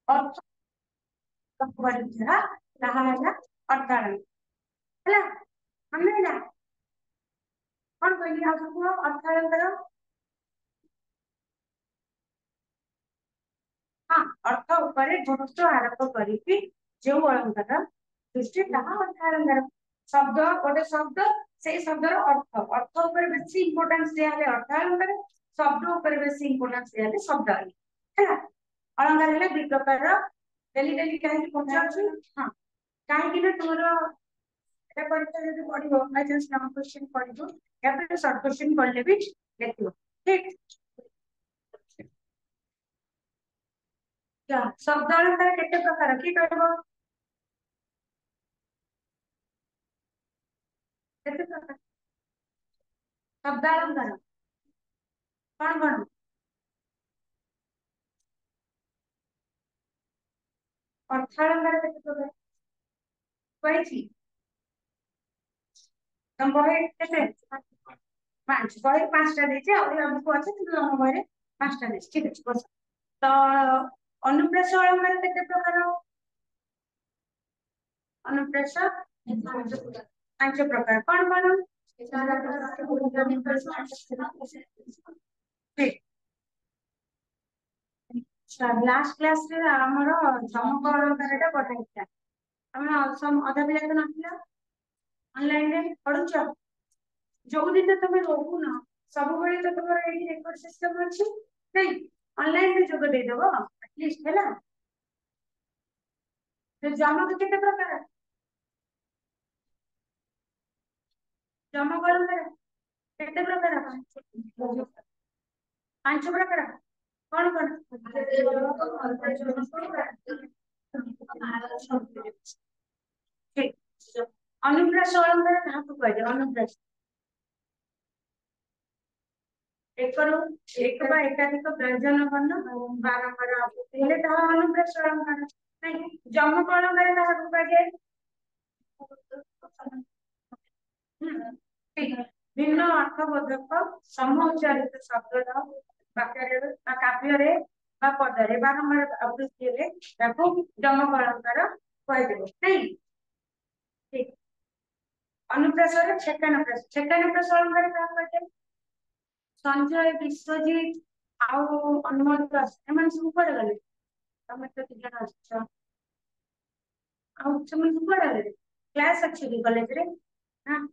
अर्थ अर्थ है कौन कहली अर्थ अलंकार हाँ अर्थ उपरे गुरुत्व आरोप करिकी जो अलंकार सृष्टि ताहा अर्थ अलंकार शब्द गोटे शब्द से शब्दर अर्थ अर्थ ऊपर बेसी इंपोर्टेंस दिया है अर्थ अलंकार शब्द ऊपर बेसी इंपोर्टेंस दिया है शब्द है अलंकार है दु प्रकार डेली डेली कहीं पचार हाँ कहीं तुम এটা পরীক্ষা যদি পড়িব বাই চান্স লং কোশ্চেন পড়িব या फिर शॉर्ट क्वेश्चन पढ़ले भी देखियो ठीक क्या शब्द अलंकार केते प्रकार की कहबो केते प्रकार शब्द अलंकार कौन कौन अर्थ अलंकार केते प्रकार କହିଛି ତମ ବହି କେତେ ବହି ପାଞ୍ଚଟା ଦେଇଛି ଆହୁରି ଆଗକୁ ଅଛି କିନ୍ତୁ ତମ ବହିରେ ପାଞ୍ଚଟା ଦେଇଛି ଠିକ ଅଛି ବସ ତ ଅନୁପ୍ରାସ अलंकार କେତେ ପ୍ରକାର ଅନୁପ୍ରାସ ପାଞ୍ଚ ପ୍ରକାର କଣ କଣ ଠିକ लास्ट क्लास रे हमर जमक अलंकार टा पठाइता ଆମେ ଅଧା ପିଲା ତ ନଥିଲା ଅନଲାଇନ ରେ ପଢୁଛ ଯୋଉ ଦିନ ତମେ ରହୁନ ସବୁବେଳେ ତ ତମର ଏଇଠି ରେକର୍ଡ ସିଷ୍ଟମ ଅଛି ନାଇଁ ଅନଲାଇନ ରେ ଯୋଗ ଦେଇଦବ ଆଟଲିଷ୍ଟ ହେଲା ଜମକ କେତେ ପ୍ରକାର ଜମକ अलंकार କେତେ ପ୍ରକାର ପାଞ୍ଚ ପ୍ରକାର କଣ ଠିକ ଅନୁପ୍ରାସ अलंकार କାହାକୁ କୁହାଯାଏ ଅନୁପ୍ରାସ एकରୁ ଏକ ବା ଏକାଧିକ ବ୍ୟଞ୍ଜନ ବର୍ଣ୍ଣ ବାରମ୍ବାର ଆବୃତ୍ତି ହେଲେ ତାହା ଅନୁପ୍ରାସ अलंकार ନାଇଁ ଜମକ अलंकार କାହାକୁ କୁହାଯାଏ ठीक भिन्न अर्थबोधक समउच्चारित शब्द वाक्य काव्य पदरे बारंबार आवृत्ति हेले जमक अलंकार कहदेव नहीं ठीक अनुप्रास छेकानुप्रास अलंकार क्या कहते संजय विश्वजीत आउ अनुमोद दास एम सब कुआड़े गले तुम तो तीन जन आस कुआड़े गले क्लास अच्छी कॉलेज रे हाँ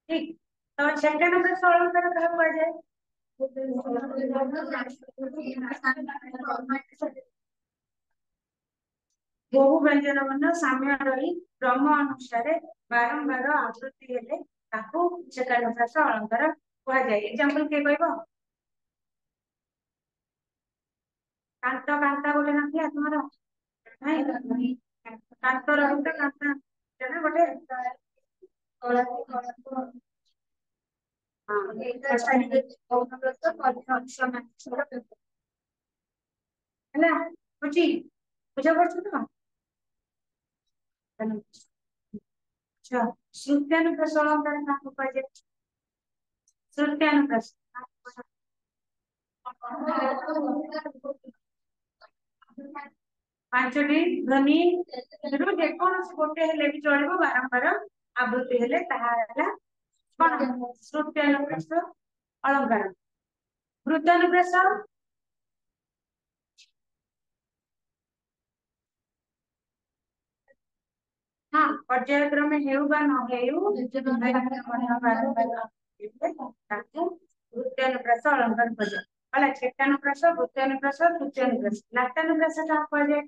ठीक तो छेकानुप्रास अलंकार क्या कहते बहु व्यंजन वर्ण साम्य रही क्रम अनुसार बारंबार आवृत्ति हेले ताकू छेकानुप्रास अलंकार कह जाए एग्जांपल के कहबो कांता कांता बोले नथिया तुम्हारा नहीं कांता रही तो कांता जने गोटे ହେଲା ବୁଝି ବୁଝା ପଡୁଛି ତ अच्छा श्रुत्यानुप्रास अलंकार काहू कहे श्रुत्यानुप्रास पांचटी ध्वनि जेकोसी गोटे हेले भी चलिबो बारंबार आवृत्ति हेले ताहा हैला कोन श्रुत्यानुप्रास अलंकार वृत्तानुप्रास हाँ पर्यायक्रमे हेउ बा न हेउ वृत्तानुप्रास अलंकार कहे हला छेकानुप्रास वृत्तानुप्रास तृतीयानुप्रास लाटानुप्रास का कहे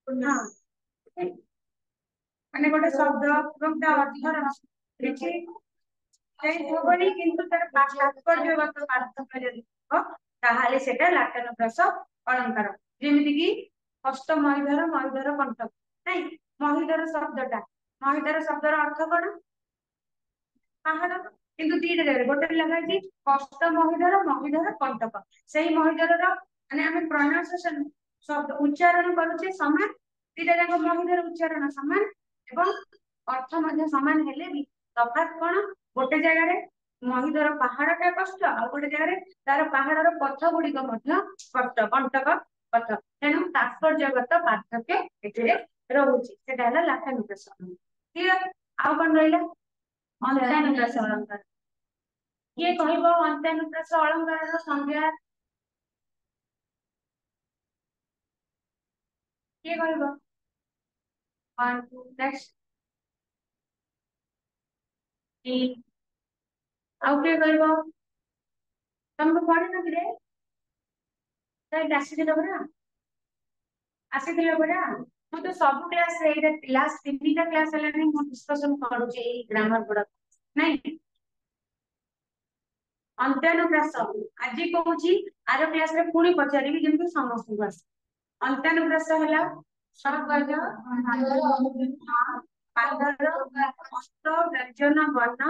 हाँ माने गोटे शब्द गोटे अर्थर କିଛି ହବନି କିନ୍ତୁ ତାର ତାତ୍ପର୍ଯ୍ୟଗତ ପାର୍ଥକ୍ୟ ଯଦି ଥିବ ତାହେଲେ ସେଟା ଲାଟାନୁପ୍ରାସ अलंकार ଯେମିତି କି ହସ୍ତ ମହିଧର କଣ୍ଟକ ନାଇଁ ମହିଧର ଶବ୍ଦର अर्थ କଣ ପାହାଡ କିନ୍ତୁ ଦିଟା ଜାଗାରେ ଗୋଟେ ଲେଖା ହେଇଛି ହସ୍ତ ମହିଧର କଣ୍ଟକ ସେଇ ମହିଧରର ମାନେ ଆମେ ପ୍ରୋନାଉନ୍ସିଏସନ शब्द उच्चारण करूचे समान दीटा जाक महीधर उच्चारण समान एवं अर्थ मध्य समान हेले भी तफात कोन गोटे जगह रे ମହିଧର ପାହାଡଟା କଷ୍ଟ, ଆଉ ଗୋଟେ ଜାଗାରେ ତାର ପାହାଡର ପଥ ଗୁଡିକ ମଧ୍ୟ କଷ୍ଟ, କଣ୍ଟକ ପଥ। ତେଣୁ ତାତ୍ପର୍ଯ୍ୟଗତ ପାର୍ଥକ୍ୟ ଏଥିରେ ରହୁଛି। ସେଟା ହେଲା ଲାକ୍ଷାନୁପ୍ରାସ ଅଳଙ୍କାର। କ୍ଲିୟର? ଆଉ କଣ ରହିଲା? ଅନ୍ତ୍ୟାନୁପ୍ରାସ ଅଳଙ୍କାର। କିଏ କହିବ ଅନ୍ତ୍ୟାନୁପ୍ରାସ ଅଳଙ୍କାରର ସଂଜ୍ଞା? କିଏ କହିବ? 1 2 ନେକ୍ସଟ। ଆଉ କିଏ କହିବ? ତମକୁ ପଢିନ କିରେ? ଆସିଥିଲ ପରା, ଆସିଥିଲ ପରା। ମୁଁ ତ ସବୁ କ୍ଲାସ ଏଇଟା ଲାଷ୍ଟ 3ଟା କ୍ଲାସ ହେଲାଣି ମୁଁ ଡିସ୍କସନ କରୁଛି ଏଇ ଗ୍ରାମାର ଗୁଡାକ ନାଇଁ। ଅନ୍ତ୍ୟାନୁପ୍ରାସ ଆଜି କହୁଛି, ଆର କ୍ଲାସ ରେ ପୁଣି ପଚାରିବି ଯେମିତି ସମସ୍ତଙ୍କୁ ଆସେ। ଅନ୍ତ୍ୟାନୁପ୍ରାସ ହେଲା ସର୍ବଜ ପାଦର ଅଷ୍ଟ ବ୍ୟଞ୍ଜନ ବର୍ଣ୍ଣ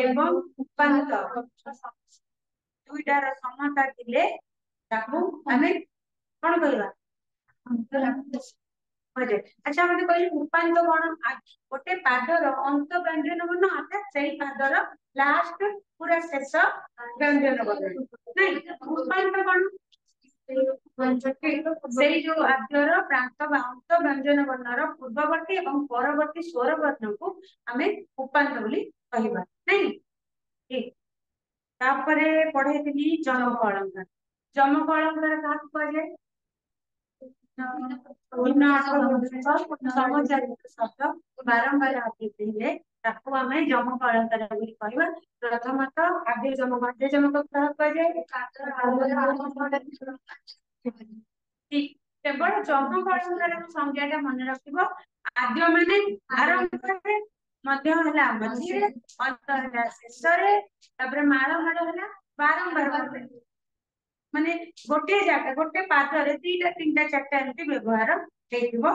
ଏବଂ ଉପାନ୍ତ ଦୁଇଟାର ସମତା ଥିଲେ ତାକୁ ଆମେ କଣ କହିବା? ଆଚ୍ଛା ମତେ କହିଲେ ଉପାନ୍ତ କଣ? ଗୋଟେ ପାଦର ଅନ୍ତ ବ୍ୟଞ୍ଜନ ବର୍ଣ୍ଣ ଅର୍ଥାତ୍ ସେଇ ପାଦର ଲାଷ୍ଟ ପୁରା ଶେଷ ବ୍ୟଞ୍ଜନ ବର୍ଣ୍ଣ ନାଇଁ। ଉପାନ୍ତ କଣ? ସେଇ ଯୋଉ ଆଦ୍ୟର ପ୍ରାନ୍ତ ବା ଅନ୍ତ ବ୍ୟଞ୍ଜନ ବର୍ଣ୍ଣର ପୂର୍ବବର୍ତ୍ତୀ ଏବଂ ପରବର୍ତ୍ତୀ ସ୍ୱର ବର୍ଣ୍ଣକୁ ଆମେ ଉପାନ୍ତ ବୋଲି କହିବା ନାଇଁ। ଠିକ। ତାପରେ ପଢେଇଥିଲି ଯମକ ଅଳଙ୍କାର। ଯମକ ଅଳଙ୍କାର କାହାକୁ କୁହାଯାଏ? ଭିନ୍ନ ସମଚାରିତ ଶବ୍ଦ ବାରମ୍ବାର ଆବୃତ୍ତି ହେଲେ ତାକୁ ଆମେ ଯମକ ଅଳଙ୍କାର ବୋଲି କହିବା। ପ୍ରଥମତଃ ଆଦ୍ୟ ଯମକ, ଆଦ୍ୟ ଯମକ କାହାକୁ କୁହାଯାଏ? କେବଳ ଯମକ ଅଳଙ୍କାର ସଂଜ୍ଞା ଟା ମନେ ରଖିବ। ଆଦ୍ୟ ମାନେ ଆରମ୍ଭରେ, ମଧ୍ୟ ହେଲା ମଝିରେ, ଅନ୍ତ ହେଲା ଶେଷରେ, ତାପରେ ମାଳ ମାଳ ହେଲା ବାରମ୍ବାର। ମାନେ ଗୋଟିଏ ଜାଗା ଗୋଟେ ପାଦରେ 2ଟା 3ଟା 4ଟା ଏମିତି ବ୍ୟବହାର ହେଇଥିବ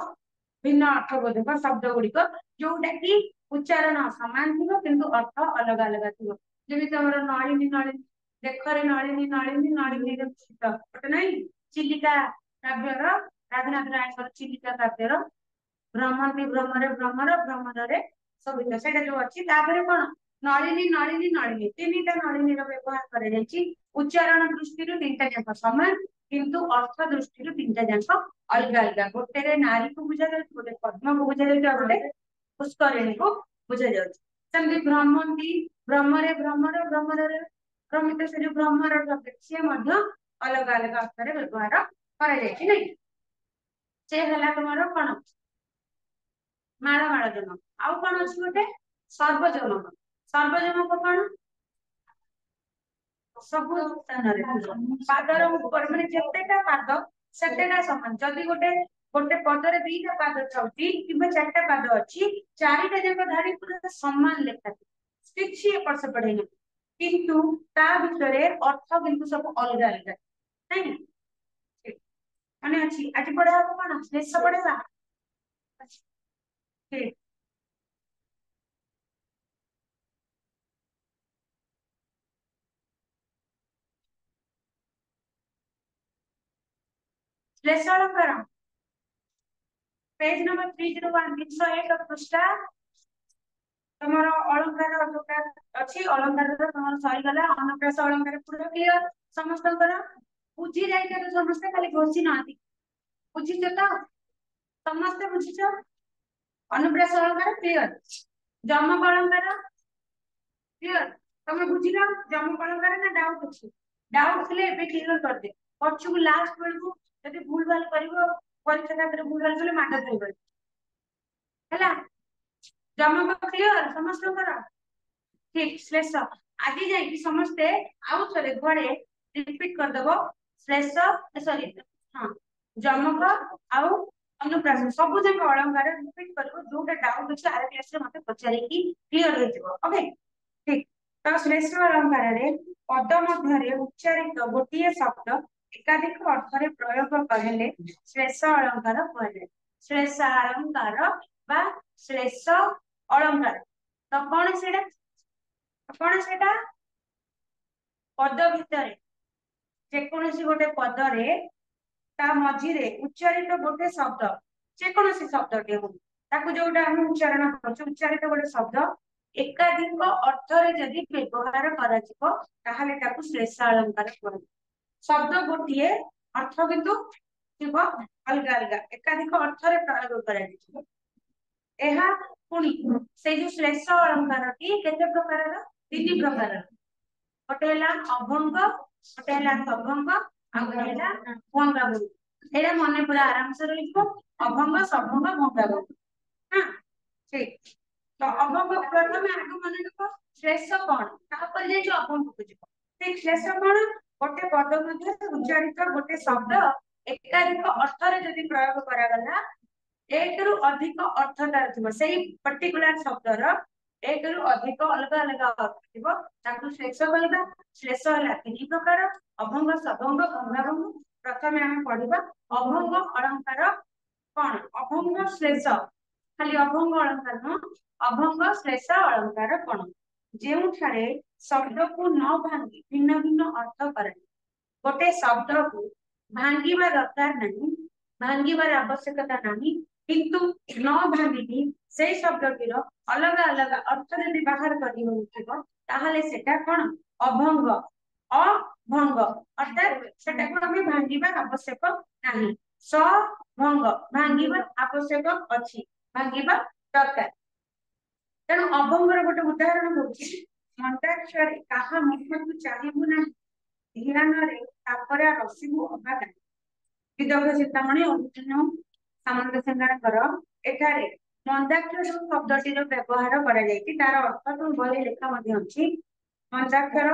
ଭିନ୍ନ ଅର୍ଥବୋଧକ ଶବ୍ଦ ଗୁଡିକ, ଯୋଉଟା କି ଉଚ୍ଚାରଣ ସମାନ ଥିବ କିନ୍ତୁ ଅର୍ଥ ଅଲଗା ଅଲଗା ଥିବ। ଯେମିତି ଆମର ନଳିନୀ ନଳିନୀ, ଦେଖରେ ନଳିନୀ ନଳିନୀ ନଳିନୀର ଗୀତ ଗୋଟେ ନାଇଁ। ଚିଲିକା କାବ୍ୟର, ରାଧାନାଥ ରାୟଙ୍କର ଚିଲିକା କାବ୍ୟର ଭ୍ରମନ୍ତି ଭ୍ରମରେ ଭ୍ରମର ଭ୍ରମରରେ ସବିତ, ସେଇଟା ଯୋଉ ଅଛି ତାପରେ କଣ ନଳିନୀ ନଳିନୀ ନଳିନୀ 3ଟା ନଳିନୀର ବ୍ୟବହାର କରାଯାଇଛି। ଉଚ୍ଚାରଣ ଦୃଷ୍ଟିରୁ 3ଟା ଯାକ ସମାନ କିନ୍ତୁ ଅର୍ଥ ଦୃଷ୍ଟିରୁ 3ଟା ଯାକ ଅଲଗା ଅଲଗା। ଗୋଟେରେ ନାରୀକୁ ବୁଝାଯାଉଛି, ଗୋଟେ ପଦ୍ମକୁ ବୁଝାଯାଉଛି, ଆଉ ଗୋଟେ ପୁଷ୍କରିଣୀକୁ ବୁଝାଯାଉଛି। ସେମିତି ଭ୍ରମନ୍ତି ଭ୍ରମରେ ଭ୍ରମର ଭ୍ରମରରେ ଭ୍ରମିତ, ସେ ଯୋଉ ଭ୍ରମର ଶବ୍ଦ ସିଏ ମଧ୍ୟ ଅଲଗା ଅଲଗା ଅର୍ଥରେ ବ୍ୟବହାର କରାଯାଇଛି ନାଇଁ। ସେ ହେଲା ତୁମର କଣ ମାଳ ମାଳ ଜମକ। ଆଉ କଣ ଅଛି ଗୋଟେ ସର୍ବଜମକ। ସର୍ବଜମକ କଣ? ସବୁ ସ୍ଥାନରେ ପାଦର ଉପରେ ମାନେ ଯେତେଟା ପାଦ ସେତେଟା ସମାନ। ଯଦି ଗୋଟେ ଗୋଟେ ପଦରେ 2ଟା ପାଦ ଥାଉଛି କିମ୍ବା 4ଟା ପାଦ ଅଛି, 4ଟା ଯାକ ଧାଡି ପୁରା ସମାନ ଲେଖାଯିବ, କିଛି ଏପଟ ସେପଟ ହେଇନଥିବ। କିନ୍ତୁ ତା ଭିତରେ ଅର୍ଥ କିନ୍ତୁ ସବୁ ଅଲଗା ଅଲଗା ନାଇଁ। ମାନେ ଅଛି ଆଜି ପଢା ହବ କଣ ଶେଷ ପଢେଇବା। ଶ୍ଲେଷ ଅଳଙ୍କାର पेज नंबर 301 301 पृष्ठा तमरो अलंकार जोटा अछि अलंकार रो तमरो सही गला। अनुप्रास अलंकार पूरा क्लियर समस्त कर बुझी जाइते तो समस्त खाली घोषी नाती बुझी जता समस्त बुझी छ। अनुप्रास अलंकार क्लियर। जमक अलंकार क्लियर तमे बुझिला। जमक अलंकार ना डाउट अछि? डाउट थिले एबे क्लियर कर दे पछू लास्ट बेलू यदि भूल भाल करिवो परीक्षा खातिर भूल भाल कले माडा देबे ହେଲା। जमक क्लियर समस्तଙ୍କର ठीक। श्लेष आदि जाई समस्ते आउ थरे घरे रिपीट कर दबो। श्लेष सॉरी हां जमक आउ अनुप्रास सब जक अलंकार रिपीट करबो। जोटा डाउट अछि आर क्लास रे मते पचारे की क्लियर होइजबो। ओके ठीक। तो श्लेष अलंकार रे पद मध्यरे उच्चारित गोटिए शब्द एकाधिक अर्थरे प्रयोग करले श्लेष अलंकार कहले। श्लेष अलंकार बा श्लेष अलंकार तो कौन सेटा कौन सेटा पद भितरे जेकोसी गोटे पदरे ता मझिरे उच्चारित गोटे शब्द जेकोसी शब्दटे हो ताकू जोटा हम उच्चारण करू उच्चारित गोटे शब्द एकाधिक अर्थरे जदि व्यवहार कराजिवो ताहले ताकू श्लेष अलंकार कुहाଯାଏ। शब्द गोटे अर्थ किंतु थिबो अलग अलग एकाधिक अर्थरे प्रयोग कराजिवो। एहा पुणी से जो श्लेष अलंकार टी केते प्रकार तीन प्रकार गोटे हला अभंग गोटे हला सभंग आ गोटे हला भंगावली। एरा मने पूरा आराम से रहिबो अभंग सभंग भंगावली। हां ठीक तो अभंग प्रथम आगु मने रखो श्लेष कोन तापर जे जो अभंग को जिवो ठीक श्लेष कोन गोटे पद मध्ये उच्चारित गोटे शब्द एकाधिक अर्थरे जदि प्रयोग करा गला एक रु अधिक अर्थ तार थिबो सेही पर्टिकुलर शब्दर एक रु अधिक अलग अलग अर्थ थिबो ताकू श्लेष कहबा। श्लेष हला तीन प्रकार अभंग सभंग भंगाभंग। प्रथमे हम पढिबा अभंग अलंकार कोन अभंग श्लेष खाली अभंग अलंकार न अभंग श्लेष अलंकार कोन जेउठारे शब्द को न भांगी भिन्न भिन्न अर्थ करे गोटे शब्द को भांगीबा दरकार नहीं भांगीबार आवश्यकता नहीं किंतु न भांगी से शब्दटीर अलग अलग अर्थ यदि बाहर करी होउथिबो ताहले सेटा कोन अभंग अभंग अर्थात सेटा को हमें भांगीबा आवश्यक नहीं सभंग भांगीबा आवश्यक अछि भांगीबा दरकार। तेणु अभंगर गोटे उदाहरण होची मंदाक्षरी काहा मुखକୁ चाहिबु नाही ध्यान रे तापरा रसिबु अबा नाही। विदग्ध चिंतामणि अनुष्ठान सामंत सिंगारकर एठारे मंदाक्षर शब्दटीर व्यवहार करा जायछि तार अर्थ तो बही लेखा मध्ये अछि। मंदाक्षर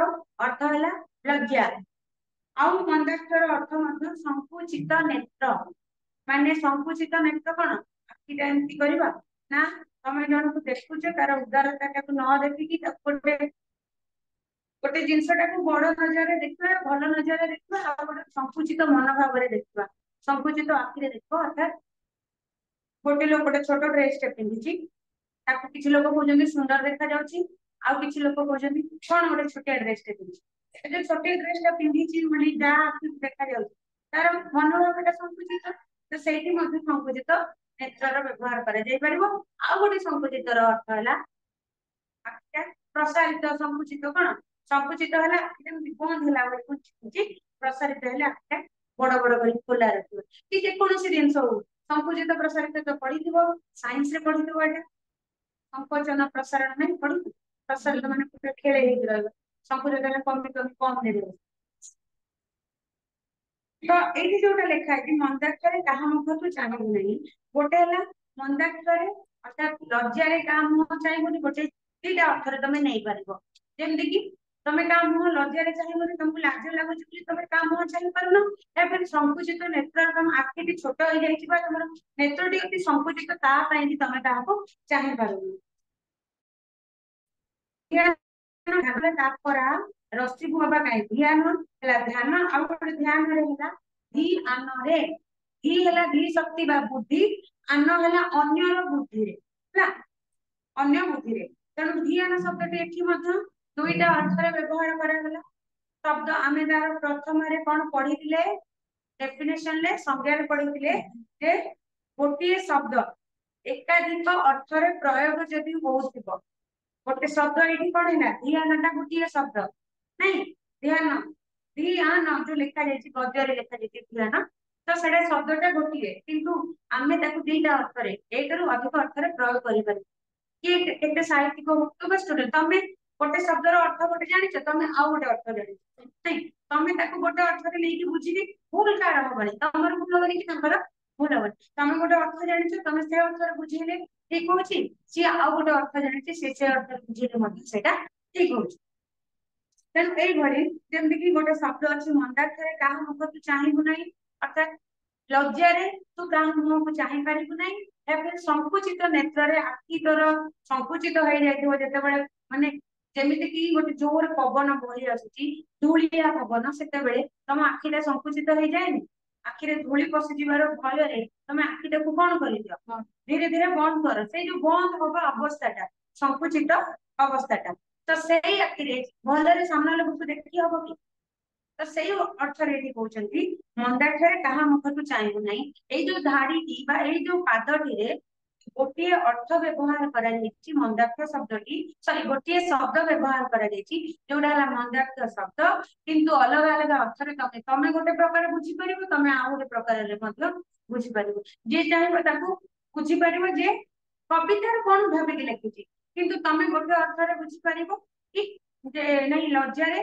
अर्थ हला लज्जा आउ मंदाक्षर अर्थ मध्ये संकुचित नेत्र माने संकुचित नेत्र कोन आखिटा एंती करबा ना तमे जन को देखुछ तार उदारता टाको न देखि गोटे गोटे जिनसटा को बड़ नजर देखबा भल नजर देखबा आ गोटे संकुचित मनोभाव रे देखबा संकुचित आखिरे देखबा अर्थात गोटे लोक गोटे छोट ड्रेस टे पिंधिची ताको किछि लोक कहउजंदी सुंदर देखा जाउची आ किछि लोक कहउजंदी कोन गोटे छोटे ड्रेस टे पिंधिची ए जे छोटे ड्रेस टे पिंधिची माने जा आखि देखा जाउची तार मनोभावटा संकुचित तो सेठी मध्ये संकुचित नेत्रर व्यवहार करा जाय परिबो। आ गोटे संकुचित अर्थ हला आखिटा प्रसारित संकुचित कोन संकुचित हला जेमति बंद हला बळे कुछि प्रसारित हला आखिटा बड़ बड़ करी खोला रखिबो कि जे कोनोसी जिंस हो संकुचित प्रसारित तो पढिथिबो साइंस रे पढिथिबो एटा संकोचन प्रसारण नहीं पढि प्रसारित माने पूरा खेले हे रहबो संकुचित हला कम ने रहबो। तो एठी जोटा लेखा है मंदाक्षरे काहा मुखतु चाहिबु नहीं गोटे हला मंदाक्षरे अर्थात लज्जा रे का मुह चाहिबुनी गोटे तीटा अर्थरे तमे नै परिबो जेमति कि तमे का मुह लज्जा रे चाहिबुनी तुमको लाज लागुची कि तमे का मुह चाहि पारुनो या फिर संकुचित नेत्र तम आखिटी छोट हो जाई छिबा तमर नेत्रटी अति संकुचित ता पई कि तमे काहाको चाहि पारुनो ध्यान तापरा रस्सी बुआबा काई ध्यान हला ध्यान आ गोटे ध्यान रे हला धी आन रे धी हला धी शक्ति बा बुद्धि आन हला अन्यर बुद्धि रे हला अन्य बुद्धि रे तेणु धी आन शब्दटी एठी मध्ये दुईटा अर्थ रे व्यवहार करा गला। शब्द आमे दार प्रथम रे कोन पढिथिले डेफिनेशन ले संज्ञा रे पढिथिले जे गोटिए शब्द एकाधिक अर्थ रे प्रयोग जदि होउथिबो गोटे शब्द एठी कोन हैला ध्यानटा गोटिए शब्द नहीं ध्यान ध्यान जो लिखा जायछि गद्य रे लिखा जायछि ध्यान तो सेडा शब्दटा गोटिए किंतु आमे ताकू दीटा अर्थ रे एक रु अधिक अर्थ रे प्रयोग करि पारि कि केते साहित्यिक होतबे स्टूडेंट तमे गोटे शब्दर अर्थ गोटे जानिछ तमे आ गोटे अर्थ जानिछ नहीं तमे ताकू गोटे अर्थ रे लेकी बुझिबी भूल कार होबनी तमर भूल होबनी कि तमर भूल होबनी तमे गोटे अर्थ जानिछ तमे से अर्थ रे बुझिले ठीक होछि सी आ गोटे अर्थ जानिछ से अर्थ बुझिले मध्ये सेटा ठीक होछि। तेणु यही जमीक गोटे शब्द अच्छी मंदाक्षर क्या मुख तू चाहबू ना अर्थात लज्जा तू क्या मुह को चाह पारू ना या फिर संकुचित नेत्र आखि तोर संकुचित हो जाते माने जमीती कि गोटे जोर पवन बही आसुची धूलिया पवन से तुम आखिटा संकुचित हो जाए आखिरे धूली पशिजार भय तुम आखिटा को कौन कर धीरे धीरे बंद कर से जो बंद हवा अवस्थाटा संकुचित अवस्थाटा तो सही आखिरे भलरे सामना लोक देखी हम कि तो सही अर्थ रे कहउचंती मंदाक्षर कहा मुख तू चाहबू नहीं ए जो धाड़ी की बा ए जो पादटी रे गोटे अर्थ व्यवहार कराଯାଇଛି मंदाक्ष शब्दटी सॉरी गोटे शब्द व्यवहार कराଯାଇଛି जोड़ा है मंदाक्ष शब्द किंतु अलग अलग अर्थ रे तमे तमे गोटे प्रकार बुझी परिबो तमे आ गोटे प्रकार रे मतलब बुझी परिबो जे चाहे ताको बुझी परिबो जे कवितार कोन भाबे के लिखिछि किंतु तमे गोटे अर्थ रे बुझी परिबो कि जे नहीं लज्जा रे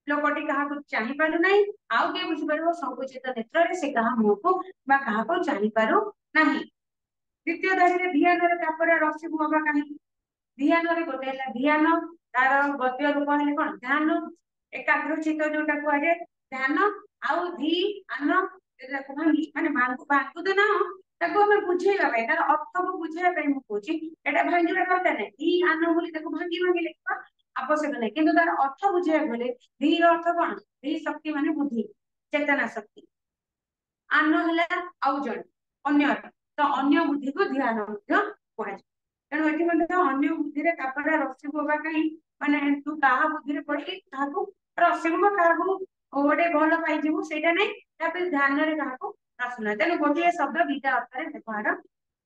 लोकटी काहाको चाहि पारु नाही आउ के बुझी परिबो संकुचित नेत्र रे से काहा मुह को बा काहाको चाहि पारु नाही द्वितीय धारी रे ध्यान रे तापर रसी बुवा काहे ध्यान रे गोटे है ध्यान तार गद्य रूप है कौन ध्यान एकाग्रचित जोटा कहुए ध्यान आउ धी आन भांगी माने भांगु तो ना ताको हमें बुझेगा भाई तार अर्थ को बुझेगा भाई मु कहूची एटा भांगिबा दरकार नै धी आन बोली ताको भांगी भांगी लिखबा आवश्यक नै किंतु तार अर्थ बुझेगा बोले धी र अर्थ कौन धी शक्ति माने बुद्धि चेतना शक्ति आन हला आउ जण अन्य तो अन्य बुद्धि को ध्यान ମଧ୍ୟ कुहाଯାଏ तेणु एठी ମଧ୍ୟ अन्य बुद्धि रे कापड़ा रसी होबा कहीं माने तू काहा बुद्धि रे पड़ी काहाକୁ रसी होबा काहाକୁ ओडे भल पाई जिवु सेटा नै तापर ध्यान रे काहाକୁ रसना तेणु गोटे शब्द दुईटा अर्थ रे व्यवहार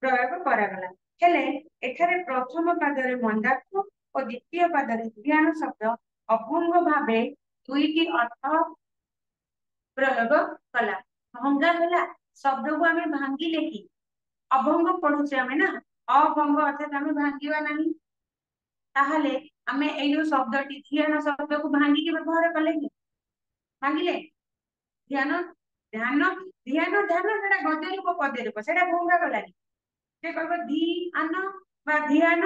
प्रयोग करागला हेले एठारे प्रथम पादरे मंदाक्ष और द्वितीय पादरे ध्यान शब्द अभंग भाबे दुईटी अर्थ प्रयोग कला भंगा होला शब्द को आमे भांगिले कि अभंग पढुचे आमे ना अभंग अर्थात आमे भांगिवा नाही ताहले आमे एई जो शब्दटी ध्यान शब्द को भांगी के व्यवहार कले कि भांगिले ध्यान ध्यान ध्यान ध्यान सेटा गद्य रूप पद्य रूप सेटा भंगा गलानी से कहबो धी आन बा ध्यान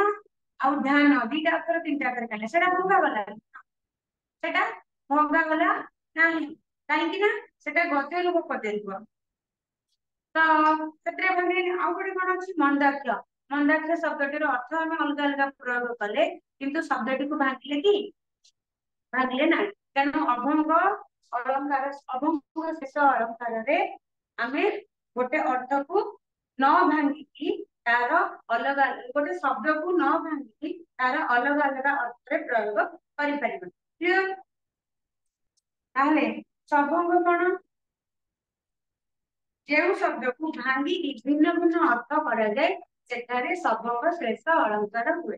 आ ध्यान दीटा अक्षर तीनटा अक्षर कले सेटा भंगा गलानी सेटा भंगा गला नाही काहे कि ना सेटा गद्य रूप पद्य रूप तो सेत्रे भांगे आउ गोटे कोन अछि मंदाक्ष मंदाक्ष शब्दटीर अर्थ आमे अलग अलग प्रयोग कले किंतु शब्दटी को भांगिले कि भांगिले ना तेणु अभंग अलंकार अभंग शेष अलंकार रे आमे गोटे अर्थ को न भांगी की तार अलग गोटे शब्द को न भांगी की तार अलग अलग अर्थ रे प्रयोग करि परिबो क्लियर ताहले सबंग कोन जो शब्द को भांगी भिन्न भिन्न अर्थ करा जाए सेठारे सबंग शेष अलंकार हुए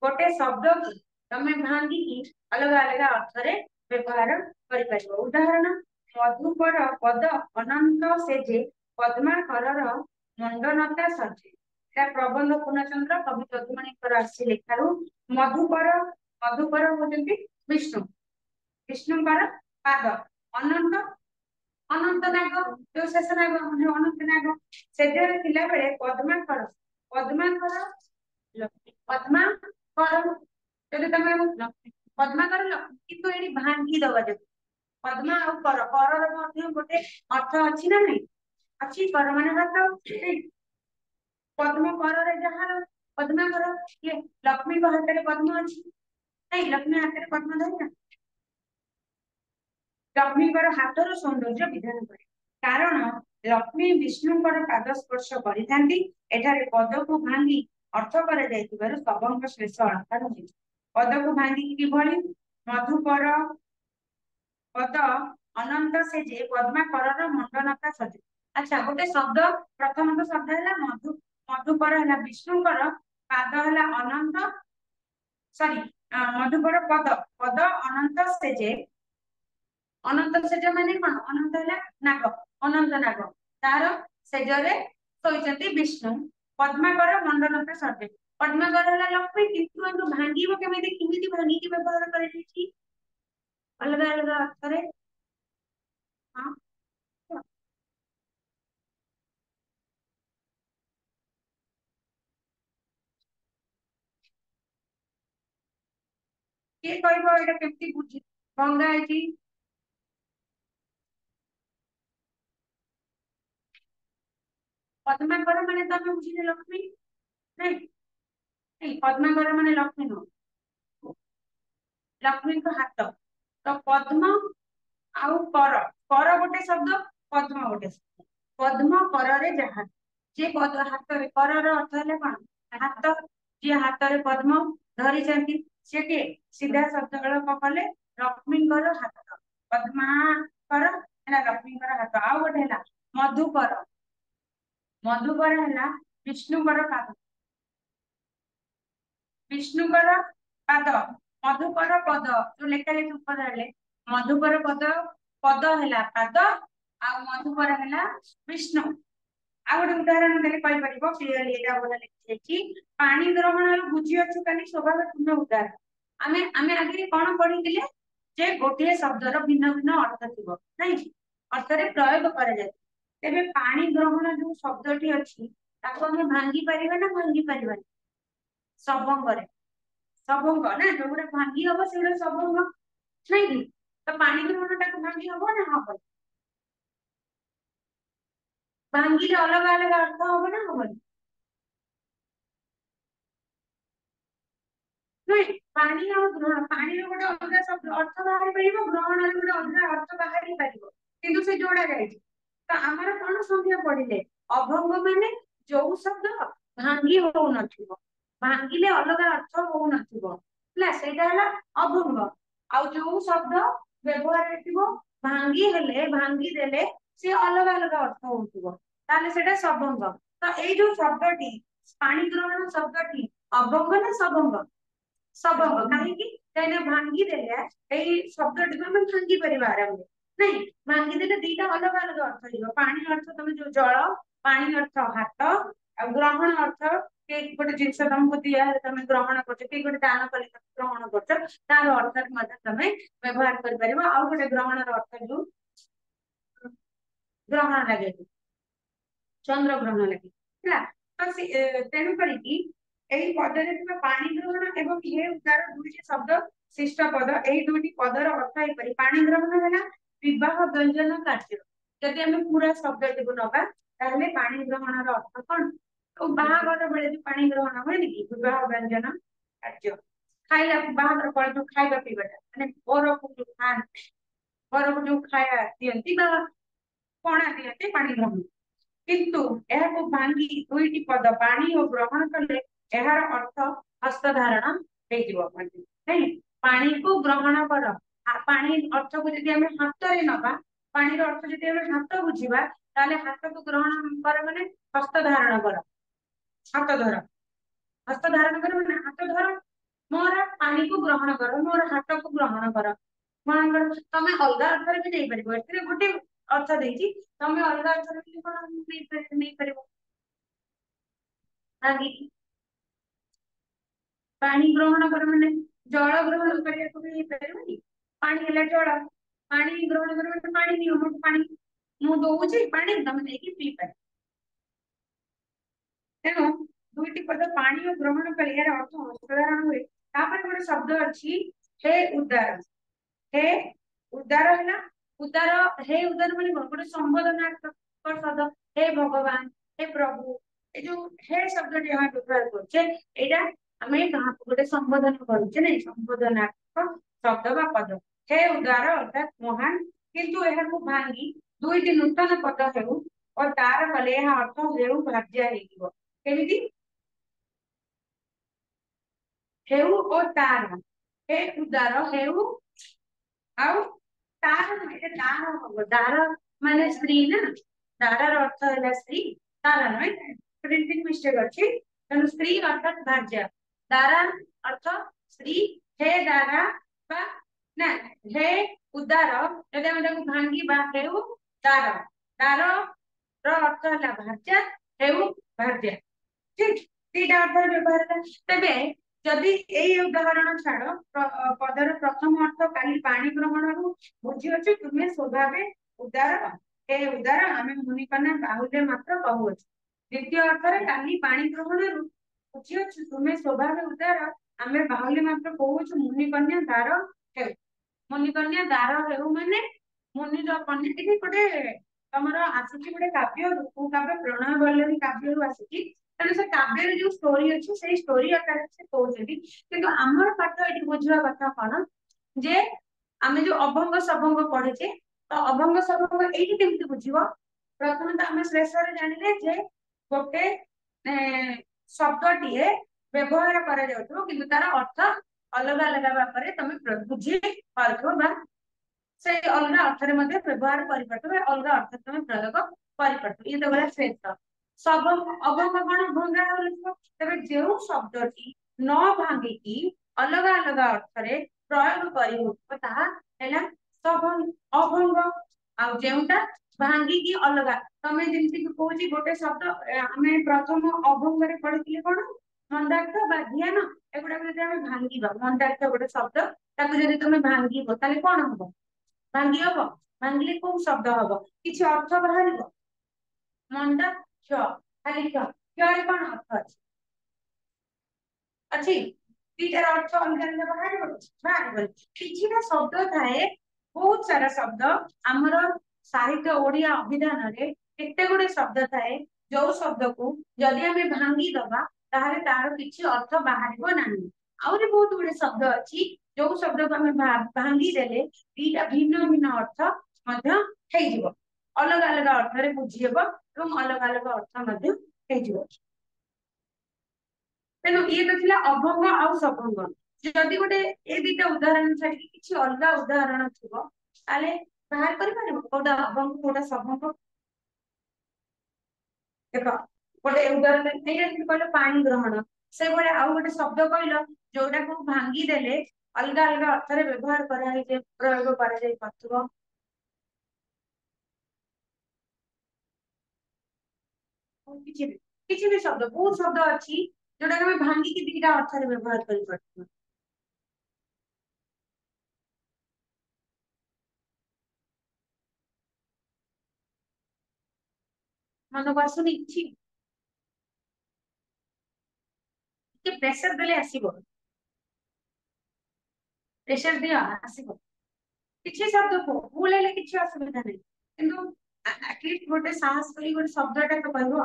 गोटे शब्द को तमे भांगी अलग अलग अर्थ रे व्यवहार करि परिबो उदाहरण मधुकर पद अनंत से जे पद्माकरर मंडनता सजे एटा प्रबंध पूर्णचंद्र कवि यदुमणि आसी लेखारू मधुकर मधुकर होचंती विष्णु विष्णुकर पाद अनंत अनंत नाग जो शेष नाग अनंत नाग सेजरे थिला बेले पद्माकर पद्माकर जदि तमे पद्माकर किंतु एडी भांगी दवा जदि पद्मा और कर करर मध्ये गोटे अर्थ अछि ना नहीं अछि कर माने हाथ पद्म कररे जहार पद्माकर ये लक्ष्मी को हाथ रे पद्म अछि नहीं लक्ष्मी हाथ रे पद्म धरि ना लक्ष्मीकर हाथर सौंदर्य विधान करे कारण लक्ष्मी विष्णुकर पाद स्पर्श करिथांती एठारे पद को भांगी अर्थ करा जायतिबारु सबंग शेष अलंकार होई पद को भांगी किभଳି मधुकर पद अनंत से जे पद्माकरर मंडनता सजे अच्छा गोटे शब्द प्रथम तो शब्द है मधु मधुकर है विष्णुकर पाद है अनंत सॉरी मधुकर पद पद अनंत से जे अनंत सेज माने कोन अनंत है नाग अनंत नाग तार सेजरे सोइचंती विष्णु पद्माकर मंडनता सर्वे पद्माकर है लक्ष्मी किंतु हम भांगीबो केमिति भांगी के व्यवहार करे छी अलग अलग अक्षर हां के कहबो एटा केमिति बुझी भंगा है पद्माकर माने तमे बुझिले लक्ष्मी नहीं नहीं पद्माकर माने लक्ष्मी नो लक्ष्मी को हाथ तो पद्म आउ कर गोटे शब्द पद्म गोटे शब्द पद्म कर रे जहा जे पद हाथ रे कर रो अर्थ है कोन हाथ जे हाथ रे पद्म धरि चंती से के सीधा शब्द को कले लक्ष्मी कर हाथ पद्मा कर है लक्ष्मी कर हाथ आउ गोटे है मधुकर मधुकर है विष्णु कर पाद विष्णुकर पाद मधुकर पद जो लेखा लेखि पद हेले मधुकर पद पद है पाद आ मधुकर है विष्णु आ गोटे उदाहरण देले कहि परिबो क्लियरली एटा बोला लिखि पानी ग्रहण बुझी अछु काली स्वभाव पूर्ण उदाहरण आमे आमे आगे कोन पढिथिले जे गोटे शब्दर भिन्न भिन्न अर्थ थिबो नै अर्थरे प्रयोग करा जाय तेबे पानी ग्रहण जो शब्दटी अछि ताको हम भांगी परिबा ना भांगी परिबा सबंगरे सबंग ना जोगुडा भांगी हबो सेगुडा सबंग नै कि तो पानी ग्रहण ताको भांगी हबो ना हबो भांगी रे अलग अलग अर्थ हबो ना हबो नहीं पानी और ग्रहण पानी रे गोटे अलग शब्द अर्थ बाहर परिबो ग्रहण रे गोटे अलग अर्थ बाहर परिबो किंतु से जोड़ा जाय तो आमर कोन संख्या पड़िले अभंग माने जो शब्द भांगी हो नथिबो भांगिले अलग अर्थ हो नथिबो हला सेटा हला अभंग आ जो शब्द व्यवहार हेतिबो भांगी हेले भांगी देले से अलग अलग अर्थ होतिबो ताले सेटा सबंग तो एई जो शब्दटी पानी ग्रहण शब्दटी अभंग ना सबंग सबंग काहेकि काहे भांगी देले एई शब्दटी हम भांगी परिवार आराम नहीं भांगी देले दीटा अलग अलग अर्थ हिबो पानी अर्थ तमे जो जल पानी अर्थ हाथ आ ग्रहण अर्थ के गोटे जिंस तुमको दिया है तमे ग्रहण करछ के गोटे दान कले ग्रहण करछ तार अर्थ मते तमे व्यवहार कर परिबो आ गोटे ग्रहण अर्थ जो ग्रहण लगे चंद्र ग्रहण लगे हला तो तेनु करी एही पदरे ଥିବା पानी ग्रहण एवं हे उद्गार दुईटी शब्द शिष्ट पद एही दुईटी पदर अर्थ हे परि पानी ग्रहण हैला विवाह व्यंजन कार्य जदि हम पूरा शब्द को नबा ताहले पानी ग्रहण रो अर्थ कोन तो बाहागर बेले जो पानी ग्रहण होय कि विवाह व्यंजन कार्य खाइला बाहागर पर जो खाइबा पीबाटा माने बर को जो खान बर को जो खाया दियंती बा पणा दियंती पानी ग्रहण किंतु एहाको भांगी दुईटी पद पानी और ग्रहण कले एहार अर्थ हस्तधारण हेजिबो नहीं पानी को ग्रहण कर पानी अर्थ को जदि हम हाथ रे नबा पानी रो अर्थ जदि हम हाथ बुझिबा ताले हाथ को ग्रहण कर माने हस्त धारण कर हाथ धर हस्त धारण कर माने हाथ धर मोर पानी को ग्रहण कर मोर हाथ को ग्रहण कर मन तमे अलग अर्थ रे भी नहीं परिबो एते गोटे अर्थ देछि तमे अलग अर्थ रे भी कोन नहीं परिबो आगे पानी ग्रहण कर माने जल ग्रहण करिया को भी परिबो पानी हेला जल पानी ग्रहण कर माने पानी नियो मो पानी मु दोउची पानी तमे नै कि पी पाए तेणु दुईटी पद पानी और ग्रहण कर यार अर्थ साधारण हुए तापर गोटे शब्द अछि हे उद्गार हे उद्गार हैला उद्गार हे उद्गार माने गोटे संबोधनात्मक शब्द हे भगवान हे प्रभु ए जो हे शब्द जे हम व्यवहार करछे एटा हमें कहा गोटे संबोधन करछे नै संबोधनात्मक शब्द बा पद हे उद्गार अर्थात महान किंतु एहा को भांगी दुईटी नूतन पद हेउ और तार कले यह अर्थ हेउ भाज्य हेइबो केमिति हेउ और तार हे उदार हेउ आउ तार माने दार हबो दार माने स्त्री ना दार अर्थ हैला स्त्री तार नै प्रिंटिंग मिस्टेक अछि तनु स्त्री अर्थात भाज्य दार अर्थ स्त्री हे दारा बा ना हे उदार यदि हम ताको भांगी बा हेउ दार दार रो अर्थ हैला भाज्य हेउ भाज्य ठीक तीटा अर्थ व्यवहार तेबे जदि एई उदाहरण छाड़ पदर प्रथम अर्थ काली पानी ग्रहण रु बुझी अछि तुमे स्वभावे उदार हे उदार आमे मुनि कन्या बाहुल्य मात्र कहू अछि द्वितीय अर्थ रे काली पानी ग्रहण रु बुझी अछि तुमे स्वभावे उदार आमे बाहुल्य मात्र कहू अछि मुनि कन्या दार हे मुनि कन्या दार हेउ माने मुनि जो कन्या एठी गोटे तमर आसीची गोटे काव्य रूप काव्य प्रणय वल्लभी काव्य रु आसीची तेणु से काव्य जो स्टोरी अच्छी से स्टोरी आकार से कहउछथि किंतु हमर पाठ एठी बुझवा कथा कोन जे आमे जो अभंग सबंग पढिचे तो अभंग सबंग एठी केमति बुझिबो प्रथम तो आमे श्रेष्ठरे जानिले जे गोटे शब्दटीए व्यवहार करा जाउथो किंतु तार अर्थ अलग अलग बापरे तमे बुझी पारथो बा से अलग अर्थ रे मध्ये व्यवहार करि पारथो अलग अर्थ तमे प्रयोग करि पारथो ये तो बड़ा श्रेष्ठ सब अभंग कोन भंगा होलथो तबे जेउ शब्दटी न भांगिकी अलग अलग अर्थरे प्रयोग कर ताहा हैला सभंग अभंग आ जेउटा भांगिकी अलग तमे जेमति कहूची गोटे शब्द आमे प्रथम अभंग रे पढिथिले कोन मंदार्थ बा ध्यान एगुडा जदि आमे भांगिबा मंदार्थ गोटे शब्द ताकू जदि तमे भांगिबो ताले कोन हबो भांगी हबो भांगिले कोन शब्द हबो किछि अर्थ बाहरिबो मंदा क्ष खाली क्ष रे कोन अर्थ अछि अच्छी दीटार अर्थ अलग अलग बाहर किछिटा शब्द थाए बहुत सारा शब्द आमर साहित्य ओडिया अभिधान रे केते गुडे शब्द थाए जो शब्द को जदि हमें भांगी दबा ताहले तार किछि अर्थ बाहरिबो नाही आउरी बहुत गुडे शब्द अछि जो शब्द को हमें भांगी देले दीटा भिन्न भिन्न अर्थ मध्य हेइ जिवो अलग अलग अर्थ रे बुझियबो एवं अलग अलग अर्थ मध्य हेइ जिवो तेणु ये तो थिला अभंग आउ सभंग जदि गोटे ए दिटा उदाहरण छाडी किछि अलगा उदाहरण थिबो ताले बाहर करि पारिबो कोडा अभंग कोडा सभंग देखो गोटे उदाहरण एटा कि कहलो पानी ग्रहण से भले आउ गोटे शब्द कहलो जोटा को भांगी देले अलगा अलगा अर्थ रे व्यवहार करा हे जे प्रयोग करा जाय पथुरो किछि भी शब्द बहुत शब्द अछि जोटा के भांगी की दिटा अर्थ रे व्यवहार करि पथुरो मन को आसुनी किछि के प्रेशर देले आसीबो प्रेशर दिया आसीबो किछि शब्द को भूल हेले किछि असुविधा नहीं किंतु एटलीस्ट गोटे साहस करी गोटे शब्दटा तो कहबो